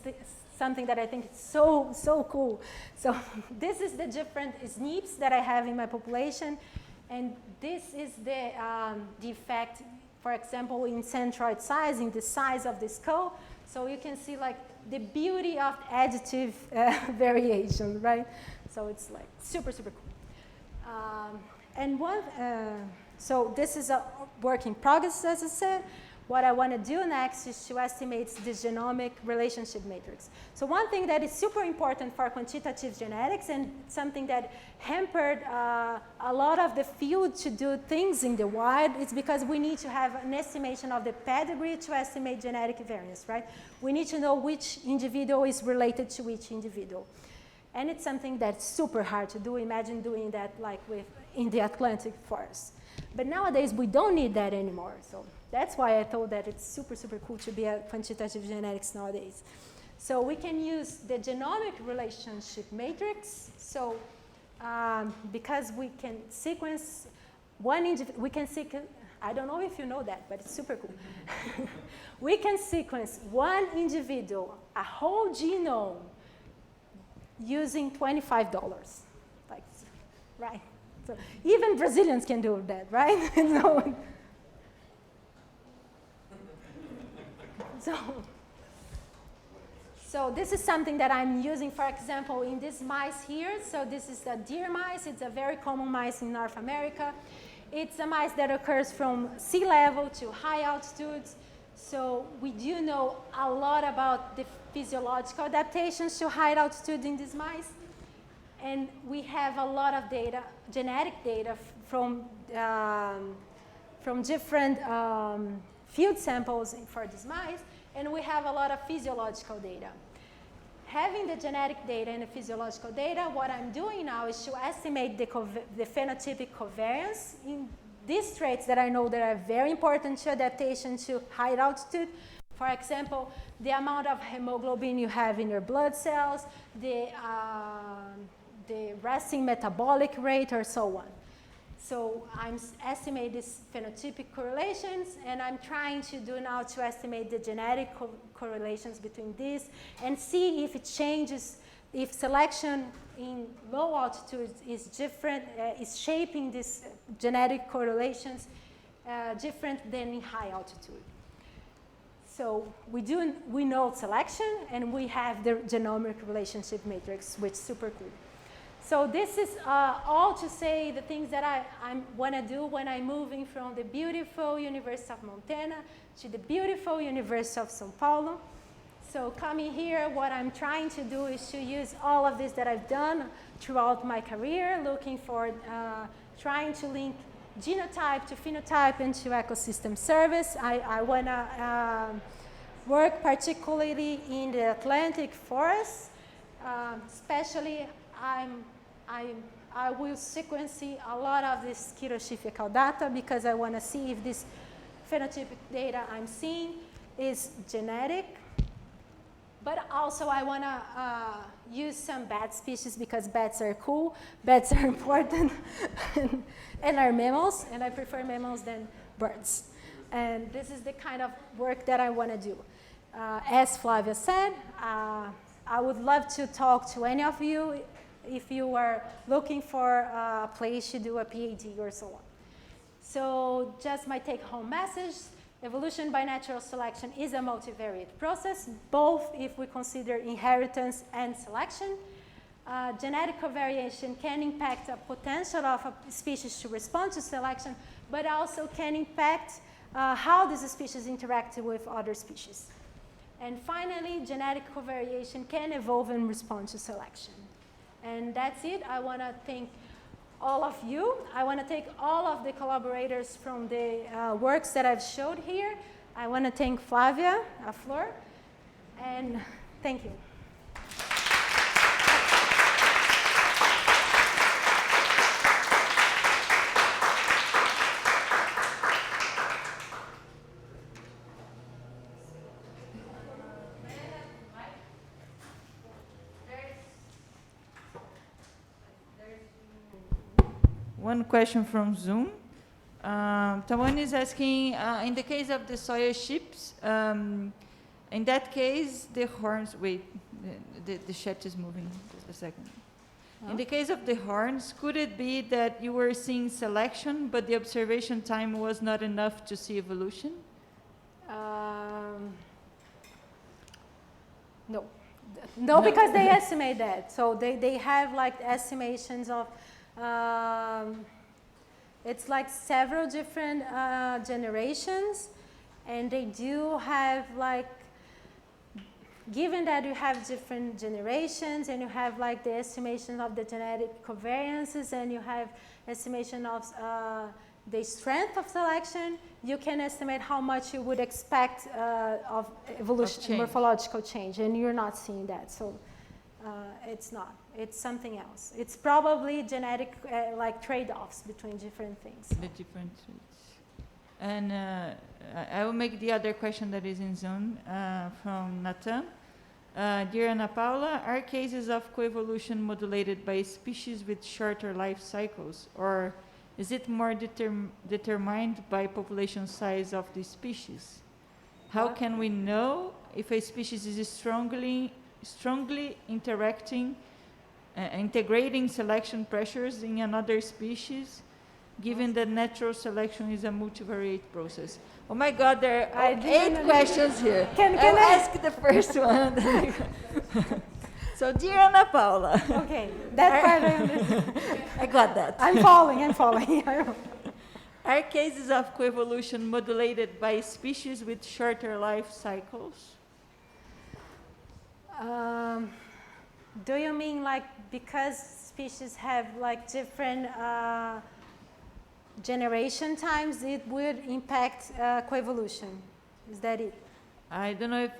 something that I think is so cool. So this is the different SNPs that I have in my population, and this is the effect, for example, in centroid size, in the size of the skull. So you can see like the beauty of additive variation, right? So it's like super cool. So this is a work in progress, as I said. what I want to do next is to estimate the genomic relationship matrix. So one thing that is super important for quantitative genetics and something that hampered a lot of the field to do things in the wild is because we need to have an estimation of the pedigree to estimate genetic variance, right? We need to know which individual is related to which individual. And it's something that's super hard to do. Imagine doing that like in the Atlantic forest. But nowadays, we don't need that anymore. So that's why I thought that it's super, super cool to be a quantitative genetics nowadays. So we can use the genomic relationship matrix. So because we can sequence one individual, we can sequence, I don't know if you know that, but it's super cool. We can sequence one individual, a whole genome, using $25, like, right? So even Brazilians can do that, right? So this is something that I'm using, for example, in this mice here. So this is a deer mice. It's a very common mice in North America. It's a mice that occurs from sea level to high altitudes. So we do know a lot about the physiological adaptations to high altitude in these mice. And we have a lot of data, genetic data from different field samples for these mice, and we have a lot of physiological data. Having the genetic data and the physiological data, what I'm doing now is to estimate the phenotypic covariance in these traits that I know that are very important to adaptation to high altitude. For example, the amount of hemoglobin you have in your blood cells, the resting metabolic rate, or so on. So I'm estimating these phenotypic correlations, and I'm trying to do now to estimate the genetic correlations between these and see if it changes, if selection in low altitudes is different, is shaping these genetic correlations different than in high altitude. So we know selection, and we have the genomic relationship matrix, which is super cool. So this is all to say the things that I want to do when I'm moving from the beautiful University of Montana to the beautiful University of São Paulo. So coming here, what I'm trying to do is to use all of this that I've done throughout my career, looking for, trying to link genotype to phenotype and to ecosystem service. I want to work particularly in the Atlantic forest, especially I will sequence a lot of this pseudotypical data because I want to see if this phenotypic data I'm seeing is genetic. But also I want to use some bat species because bats are cool, bats are important, and are mammals, and I prefer mammals than birds. And this is the kind of work that I want to do. As Flavia said, I would love to talk to any of you if you are looking for a place to do a PhD or so on. So just my take-home message, evolution by natural selection is a multivariate process, both if we consider inheritance and selection. Genetic covariation can impact a potential of a species to respond to selection, but also can impact how these species interact with other species. And finally, genetic covariation can evolve and respond to selection. And that's it. I want to thank all of you. I want to thank all of the collaborators from the works that I've showed here. I want to thank Flavia, Flor, and thank you. One question from Zoom. Tawan is asking, in the case of the soya sheeps, in that case, the horns, wait, the chat is moving, just a second. Huh? In the case of the horns, could it be that you were seeing selection, but the observation time was not enough to see evolution? No. No, because they estimate that. So they have like estimations of, it's like several different generations, And they do have like, given that you have different generations and you have like the estimation of the genetic covariances and you have estimation of the strength of selection, you can estimate how much you would expect of evolution, morphological change, and you're not seeing that. So it's not. It's something else. It's probably genetic like trade-offs between different things. The different traits. And I will make the other question that is in Zoom from Nathan. Dear Ana Paula, are cases of coevolution modulated by species with shorter life cycles, or is it more determined by population size of the species? How can we know if a species is strongly integrating selection pressures in another species, given that natural selection is a multivariate process? Oh my God, there are 8 questions here. Can I ask the first one? So, dear Ana Paula. Okay, that part I understand. I got that. I'm following. Are cases of coevolution modulated by species with shorter life cycles? Do you mean like because species have like different generation times, it would impact coevolution? Is that it? I don't know if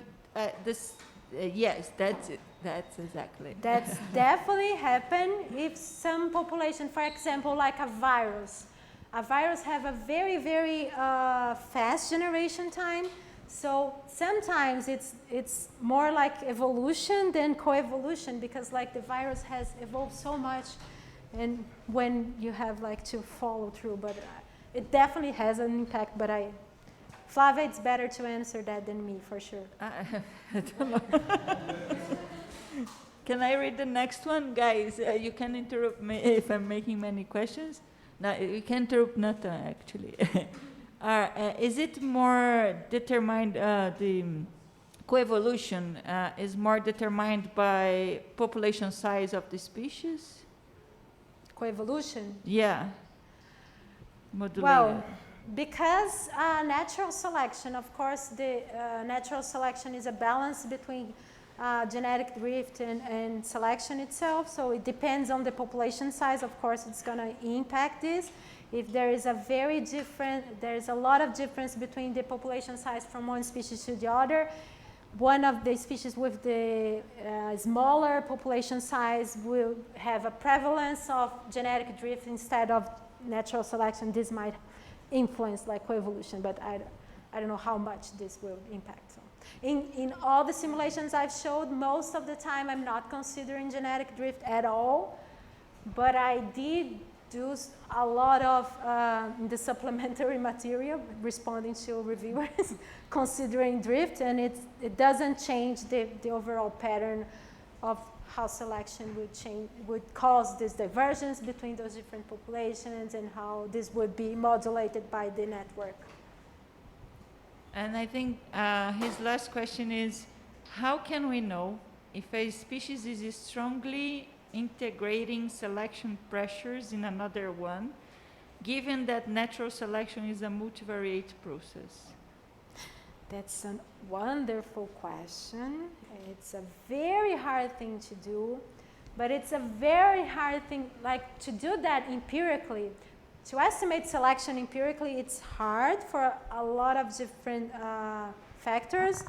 yes, that's it. That's exactly it. That's definitely happen if some population, for example, like a virus have a very, very fast generation time. So sometimes it's more like evolution than coevolution, because like the virus has evolved so much, and when you have like to follow through, but it definitely has an impact. But Flavia, it's better to answer that than me for sure. I don't know. Can I read the next one, guys? You can interrupt me if I'm making many questions. No, you can interrupt Nathan actually. Is it more determined, the coevolution is more determined by population size of the species? Coevolution? Yeah. Modulated. Well, because natural selection, of course, the natural selection is a balance between genetic drift and selection itself. So it depends on the population size. Of course, it's going to impact this. If there is there's a lot of difference between the population size from one species to the other. One of the species with the smaller population size will have a prevalence of genetic drift instead of natural selection. This might influence like coevolution, but I don't know how much this will impact. So in all the simulations I've showed, most of the time I'm not considering genetic drift at all, but I did do a lot of the supplementary material responding to reviewers considering drift, and it doesn't change the overall pattern of how selection would cause this divergence between those different populations and how this would be modulated by the network. And I think his last question is, how can we know if a species is strongly integrating selection pressures in another one, given that natural selection is a multivariate process? That's a wonderful question. It's a very hard thing to do, but it's a very hard thing, like to do that empirically. To estimate selection empirically, it's hard for a lot of different factors.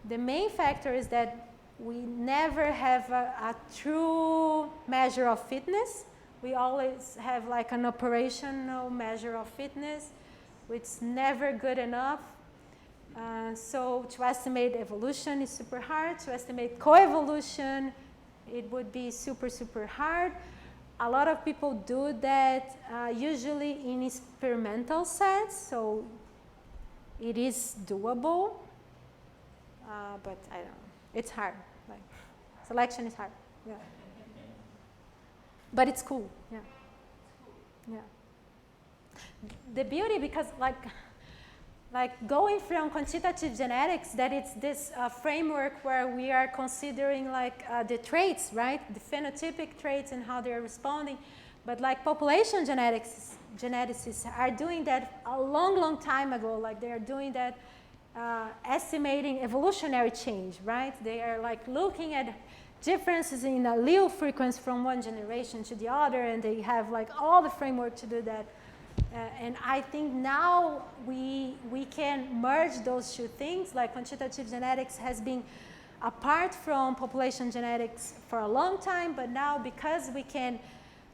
The main factor is that we never have a true measure of fitness. We always have like an operational measure of fitness, which is never good enough. So to estimate evolution is super hard. To estimate coevolution, it would be super, super hard. A lot of people do that usually in experimental sets, so it is doable, but I don't know. It's hard. Like, selection is hard. Yeah. But it's cool. Yeah. Yeah. The beauty, because like like going from quantitative genetics, that it's this framework where we are considering like the traits, right? The phenotypic traits and how they're responding. But like population geneticists are doing that a long, long time ago. Like they're doing that estimating evolutionary change, right? They are like looking at differences in allele frequency from one generation to the other, and they have like all the framework to do that. And I think now we can merge those two things. Like quantitative genetics has been apart from population genetics for a long time, but now because we can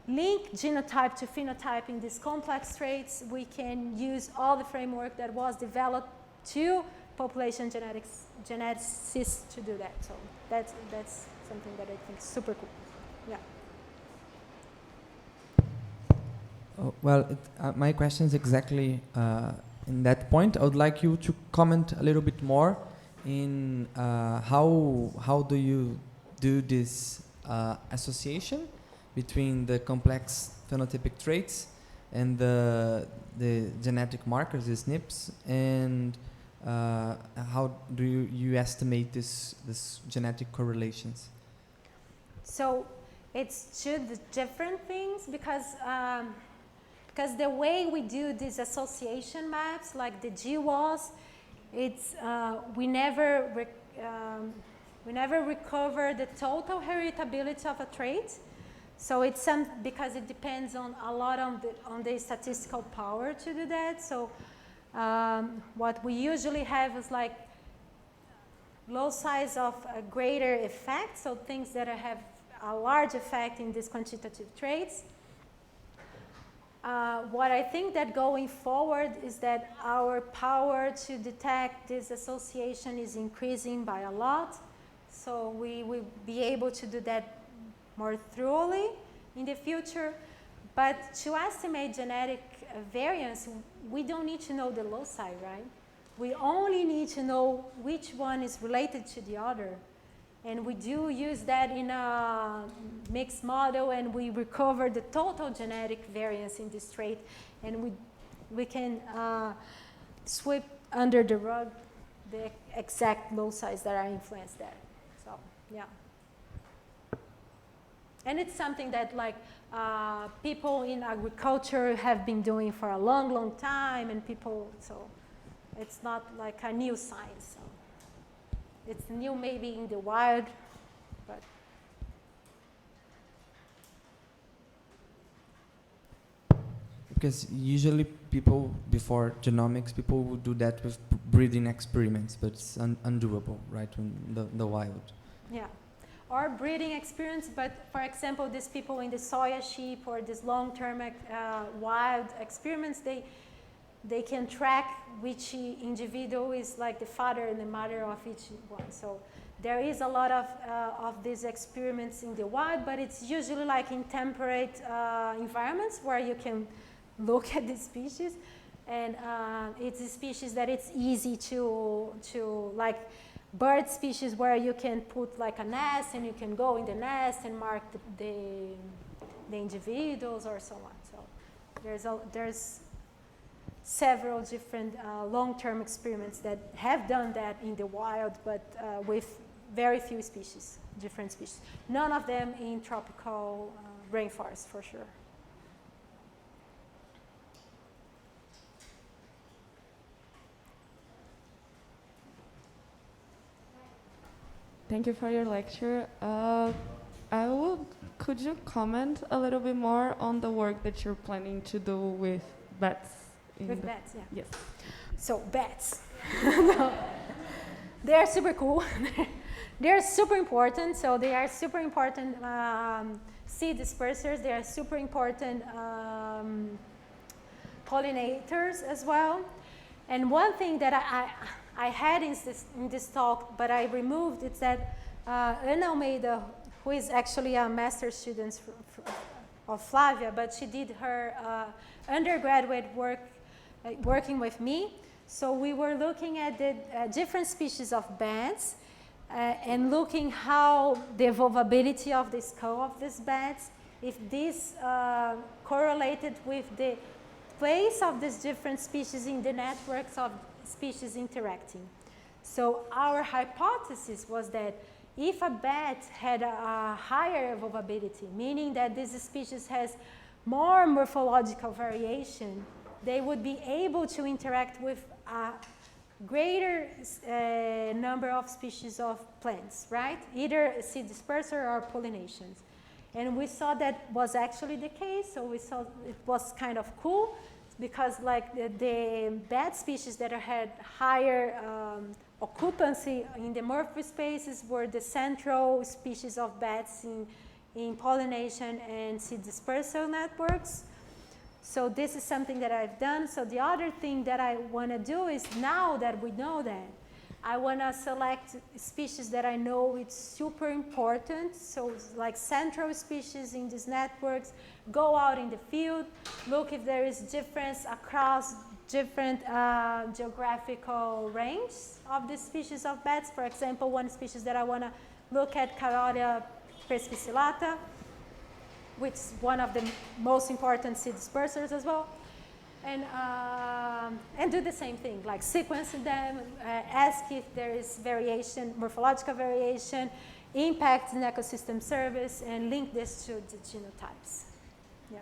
link genotype to phenotype in these complex traits, we can use all the framework that was developed to population geneticists to do that. So that's something that I think is super cool. Yeah. Oh, well, my question is exactly in that point. I would like you to comment a little bit more in how do you do this association between the complex phenotypic traits and the genetic markers, the SNPs, and how do you estimate this genetic correlations? So it's two different things because the way we do these association maps, like the GWAS, it's we never recover the total heritability of a trait. So it's because it depends on a lot on the statistical power to do that. So what we usually have is like loci of a greater effect, so things that have a large effect in these quantitative traits. What I think that going forward is that our power to detect this association is increasing by a lot. So we will be able to do that more thoroughly in the future. But to estimate genetic variance, we don't need to know the loci, right? We only need to know which one is related to the other. And we do use that in a mixed model, and we recover the total genetic variance in this trait, and we can sweep under the rug the exact loci that are influenced there. So, yeah. And it's something that like people in agriculture have been doing for a long, long time, and so it's not like a new science. So. It's new maybe in the wild, but. Because usually people, before genomics, people would do that with breeding experiments, but it's undoable, right, in the wild. Yeah, or breeding experiments, but for example, these people in the soya sheep or these long-term wild experiments, they can track which individual is like the father and the mother of each one. So there is a lot of these experiments in the wild, but it's usually like in temperate environments where you can look at the species, and it's a species that it's easy to like bird species where you can put like a nest and you can go in the nest and mark the individuals or so on. So there's several different long-term experiments that have done that in the wild, but with very few species, different species. None of them in tropical rainforest, for sure. Thank you for your lecture. Could you comment a little bit more on the work that you're planning to do with bats? With bats, yeah. Yes. So bats, they are super cool. They're super important. So they are super important seed dispersers. They are super important pollinators as well. And one thing that I had in this talk, but I removed, it's that Ana Almeida, who is actually a master's student of Flavia, but she did her undergraduate work working with me. So we were looking at the different species of bats and looking how the evolvability of the skull of these bats, if this correlated with the place of these different species in the networks of species interacting. So our hypothesis was that if a bat had a higher evolvability, meaning that this species has more morphological variation, they would be able to interact with a greater number of species of plants, right? Either seed disperser or pollinations. And we saw that was actually the case, so we saw it was kind of cool because like the bat species that had higher occupancy in the morph spaces were the central species of bats in pollination and seed dispersal networks. So this is something that I've done. So the other thing that I want to do is, now that we know that, I want to select species that I know it's super important. So like central species in these networks, go out in the field, look if there is difference across different geographical range of the species of bats. For example, one species that I want to look at, Carolia perspicillata, which is one of the most important seed dispersers as well. And do the same thing, like sequence them, ask if there is variation, morphological variation, impacts in ecosystem service, and link this to the genotypes. Yeah.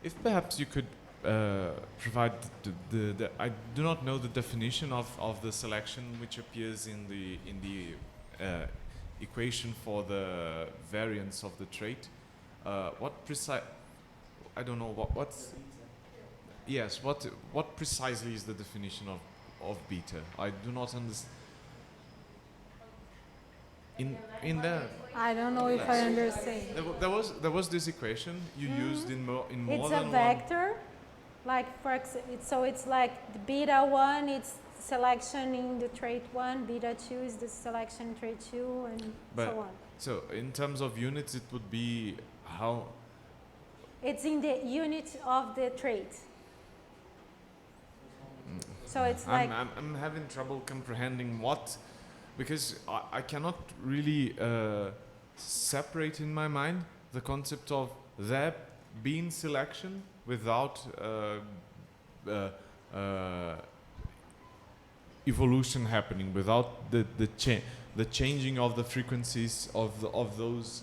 If perhaps you could provide I do not know the definition of the selection which appears in the equation for the variance of the trait. What precise? I don't know what's. Yes, what precisely is the definition of beta? I do not understand. In the I don't know if I understand. There was this equation you used in more than one. It's a vector, like so it's like the beta 1, it's selection in the trait 1, beta 2 is the selection in trait 2, and so on. So in terms of units, it would be how? It's in the unit of the trait. So it's like I'm having trouble comprehending what. Because I cannot really separate in my mind the concept of there being selection without evolution happening, without the changing of the frequencies of those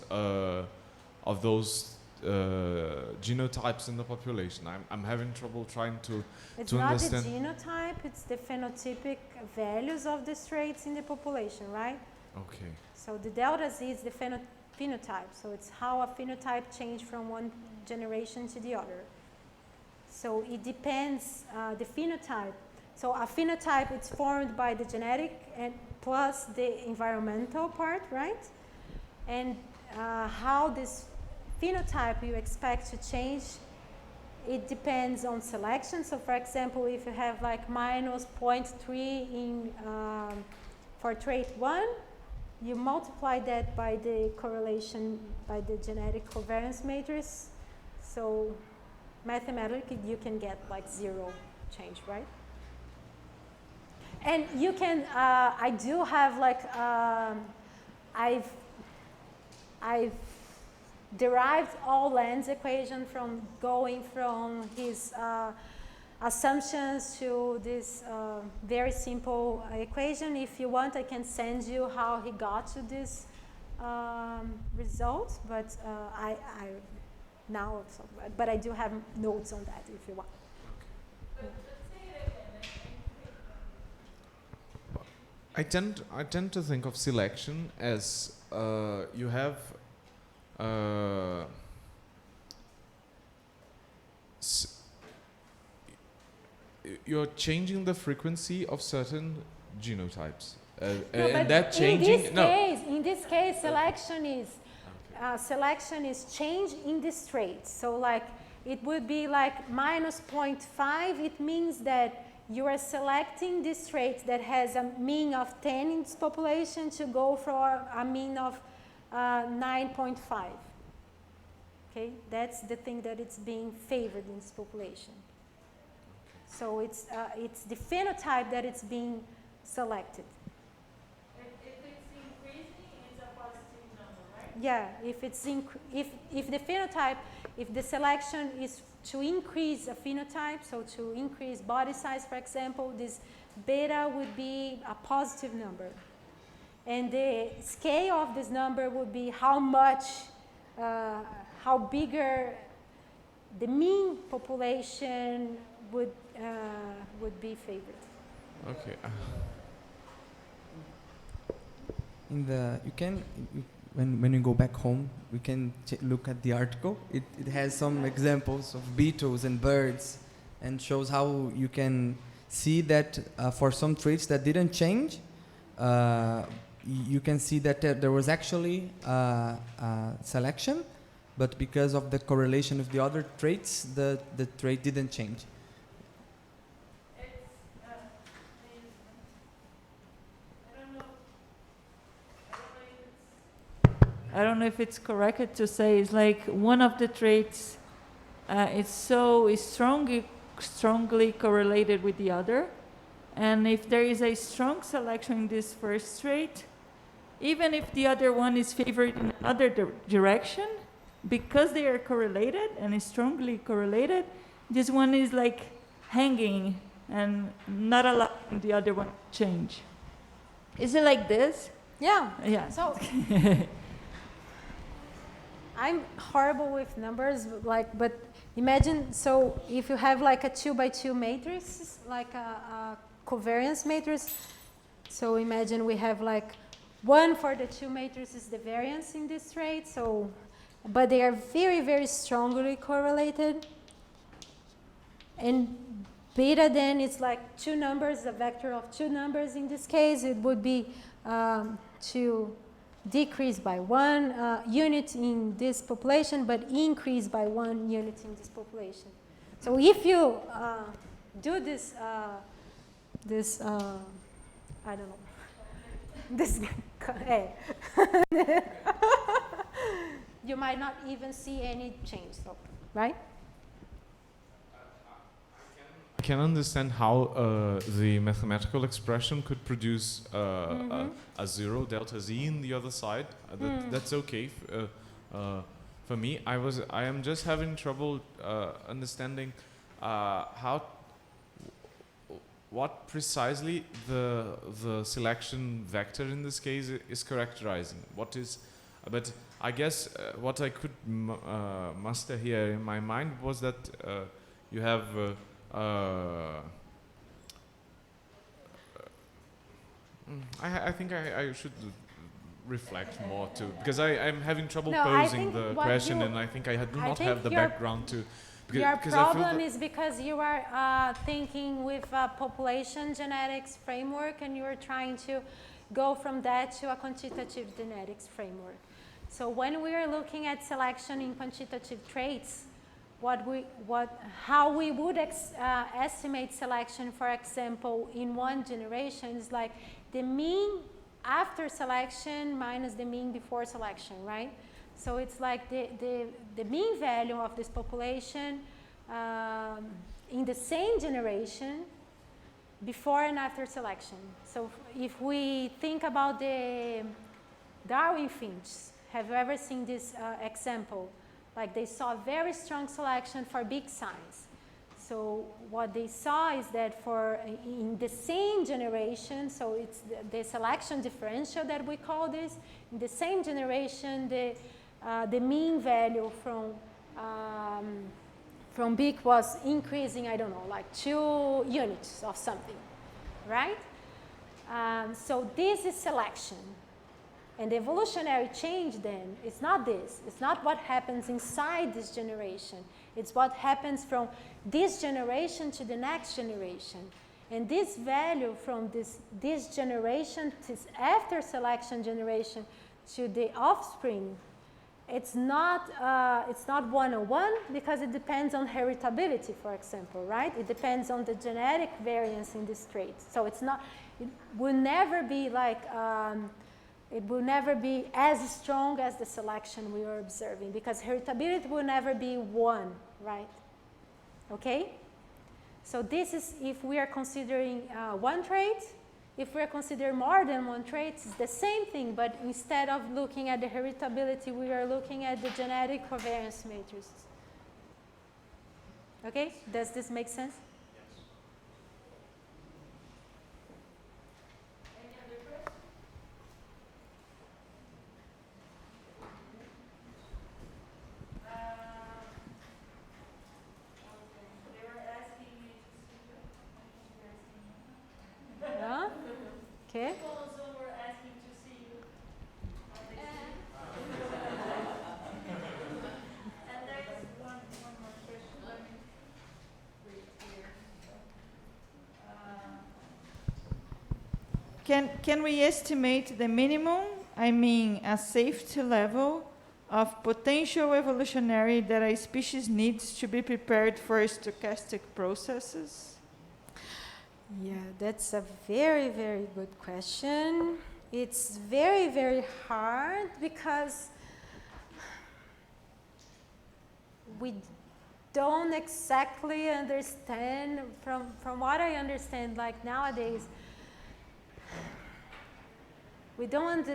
genotypes in the population. I'm having trouble trying to understand. It's not the genotype, it's the phenotypic values of the traits in the population, right? Okay. So the delta Z is the phenotype. So it's how a phenotype changed from one generation to the other. So it depends, the phenotype. So a phenotype, it's formed by the genetic and plus the environmental part, right? And how this phenotype you expect to change, it depends on selection. So for example, if you have like minus 0.3 in for trait 1, you multiply that by the correlation by the genetic covariance matrix. So mathematically you can get like 0 change, right? And you can, I do have like, I've derived all Land's equation from going from his assumptions to this very simple equation. If you want, I can send you how he got to this result, but but I do have notes on that if you want. I tend to think of selection as you have you're changing the frequency of certain genotypes, and that changing. In this case, selection is change in this trait. So like it would be like minus 0.5. It means that you are selecting this trait that has a mean of 10 in this population to go for a mean of 9.5. okay? That's the thing that it's being favored in this population. So it's the phenotype that it's being selected. If it's increasing, it's a positive number, right? Yeah, if the phenotype, if the selection is to increase a phenotype, so to increase body size, for example, this beta would be a positive number. And the scale of this number would be how much, how bigger the mean population would be favored. Okay. In the when you go back home, we can look at the article. It has some examples of beetles and birds, and shows how you can see that for some traits that didn't change, you can see that there was actually selection, but because of the correlation with the other traits, the trait didn't change. I don't know if it's correct to say it's like one of the traits is so strongly correlated with the other, and if there is a strong selection in this first trait, even if the other one is favored in another direction, because they are correlated and is strongly correlated, this one is like hanging and not allowing the other one to change. Is it like this? Yeah. Yeah. So I'm horrible with numbers, but imagine, so if you have like a 2x2 matrix, like a covariance matrix, so imagine we have like 1 for the 2 matrices, the variance in this trait, so, but they are very, very strongly correlated. And beta then is like 2 numbers, a vector of 2 numbers in this case. It would be to decrease by 1 unit in this population, but increase by 1 unit in this population. So if you do this, I don't know, this, you might not even see any change, so, right? I can understand how the mathematical expression could produce a 0 delta z in the other side. That's okay for me. I am just having trouble understanding what precisely the selection vector in this case is characterizing. What is, but I guess what I could muster here in my mind was that you have I think I should reflect more too, because I'm having trouble posing the question, and I think I do not have the background to. Your problem is because you are thinking with a population genetics framework, and you are trying to go from that to a quantitative genetics framework. So when we are looking at selection in quantitative traits, how we would estimate selection, for example, in one generation is like the mean after selection minus the mean before selection, right? So it's like the mean value of this population in the same generation before and after selection. So if we think about the Darwin finch, have you ever seen this example? Like they saw very strong selection for big size. So what they saw is that in the same generation, so it's the selection differential that we call this, in the same generation, the mean value from big was increasing, I don't know, like 2 units of something, right? So this is selection. And the evolutionary change then, it's not this. It's not what happens inside this generation. It's what happens from this generation to the next generation. And this value from this generation to after selection generation to the offspring, it's not 101 because it depends on heritability, for example, right? It depends on the genetic variance in this trait. So it's not, it will never be like It will never be as strong as the selection we are observing, because heritability will never be 1, right? Okay? So this is if we are considering one trait. If we are considering more than one trait, it's the same thing, but instead of looking at the heritability, we are looking at the genetic covariance matrices. Okay? Does this make sense? Okay. Were asking to see you. And there's one more question. Let me read here. Can we estimate the minimum, I mean a safety level, of potential evolutionary that a species needs to be prepared for stochastic processes? Yeah, that's a very, very good question. It's very, very hard because we don't exactly understand, from what I understand, like nowadays, we don't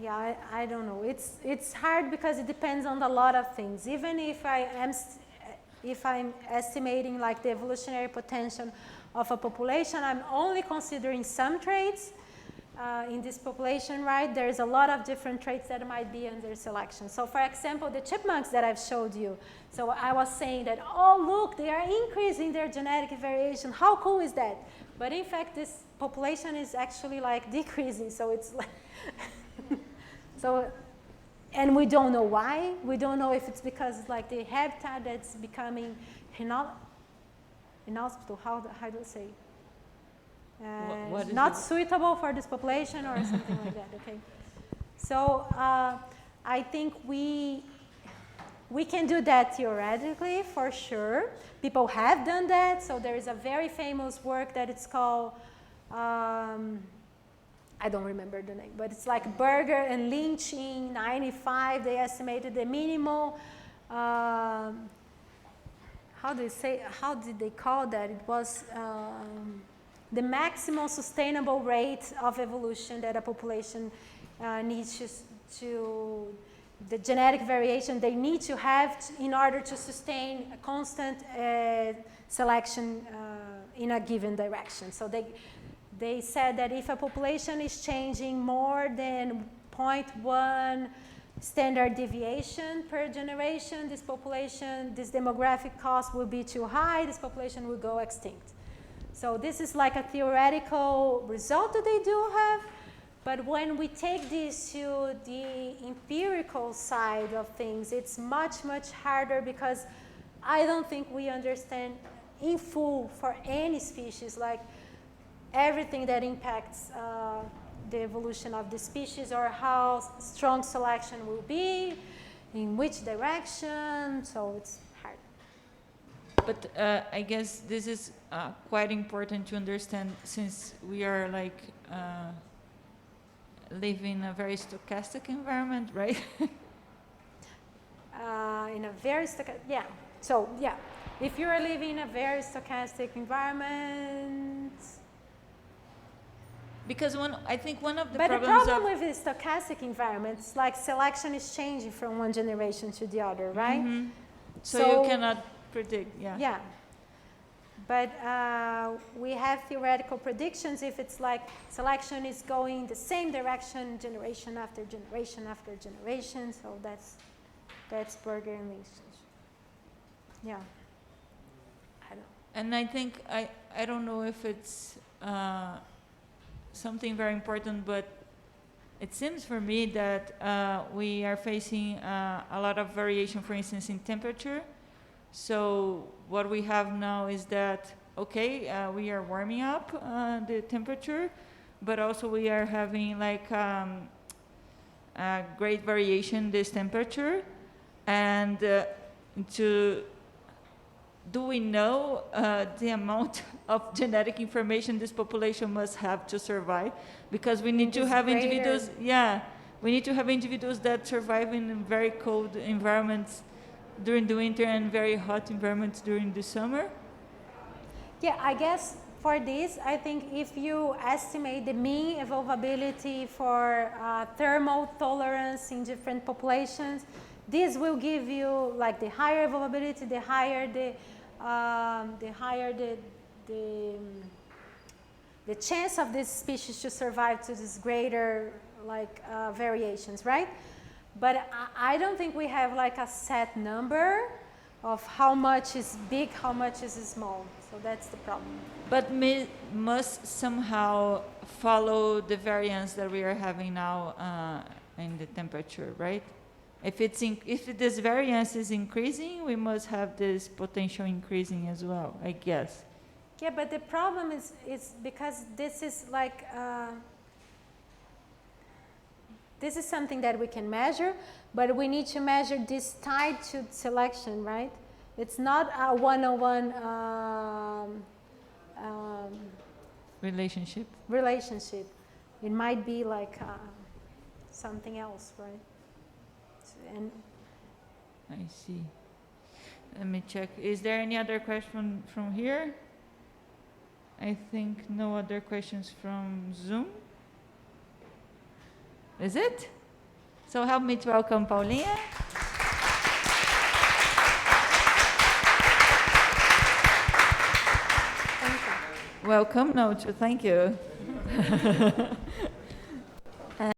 yeah, I don't know. It's hard because it depends on a lot of things. Even if I'm estimating like the evolutionary potential of a population, I'm only considering some traits in this population, right? There's a lot of different traits that might be under selection. So for example, the chipmunks that I've showed you. So I was saying that, oh, look, they are increasing their genetic variation. How cool is that? But in fact, this population is actually like decreasing. So it's like, so, and we don't know why. We don't know if it's because like the habitat that's becoming inhospitable, how do I say? Not suitable for this population or something like that, okay? So I think we can do that theoretically for sure. People have done that. So there is a very famous work that it's called, I don't remember the name, but it's like Berger and Lynch in 95. They estimated the minimal, how did they call that? It was the maximum sustainable rate of evolution that a population needs to, the genetic variation they need to have in order to sustain a constant selection in a given direction. So they said that if a population is changing more than 0.1 standard deviation per generation, this demographic cost will be too high, this population will go extinct. So this is like a theoretical result that they do have, but when we take this to the empirical side of things, it's much, much harder because I don't think we understand in full for any species, like everything that impacts the evolution of the species or how strong selection will be, in which direction, so it's hard. But I guess this is quite important to understand since we are like living in a very stochastic environment, right? In a very stochastic, yeah. So yeah, if you are living in a very stochastic environment. Because I think one of the but problems the problem with the stochastic environments, like selection is changing from one generation to the other, right? Mm-hmm. So you cannot predict, yeah. Yeah. But we have theoretical predictions if it's like selection is going the same direction generation after generation after generation. So that's Berger and Lynch. Yeah. I don't. And I think I don't know if it's something very important, but it seems for me that we are facing a lot of variation, for instance, in temperature. So what we have now is that, okay, we are warming up the temperature, but also we are having like great variation in this temperature, and do we know the amount of genetic information this population must have to survive? Because we need to have individuals, we need to have individuals that survive in very cold environments during the winter and very hot environments during the summer. Yeah, I guess for this, I think if you estimate the mean evolvability for thermal tolerance in different populations, this will give you like the higher evolvability, the higher the chance of this species to survive to this greater variations, right? But I don't think we have like a set number of how much is big, how much is small. So that's the problem. But must somehow follow the variance that we are having now in the temperature, right? If this variance is increasing, we must have this potential increasing as well, I guess. Yeah, but the problem is because this is like this is something that we can measure, but we need to measure this tied to selection, right? It's not a one-on-one relationship. It might be like something else, right? And I see. Let me check. Is there any other question from here? I think no other questions from Zoom. Is it? So help me to welcome Paulinha. Welcome. No, thank you.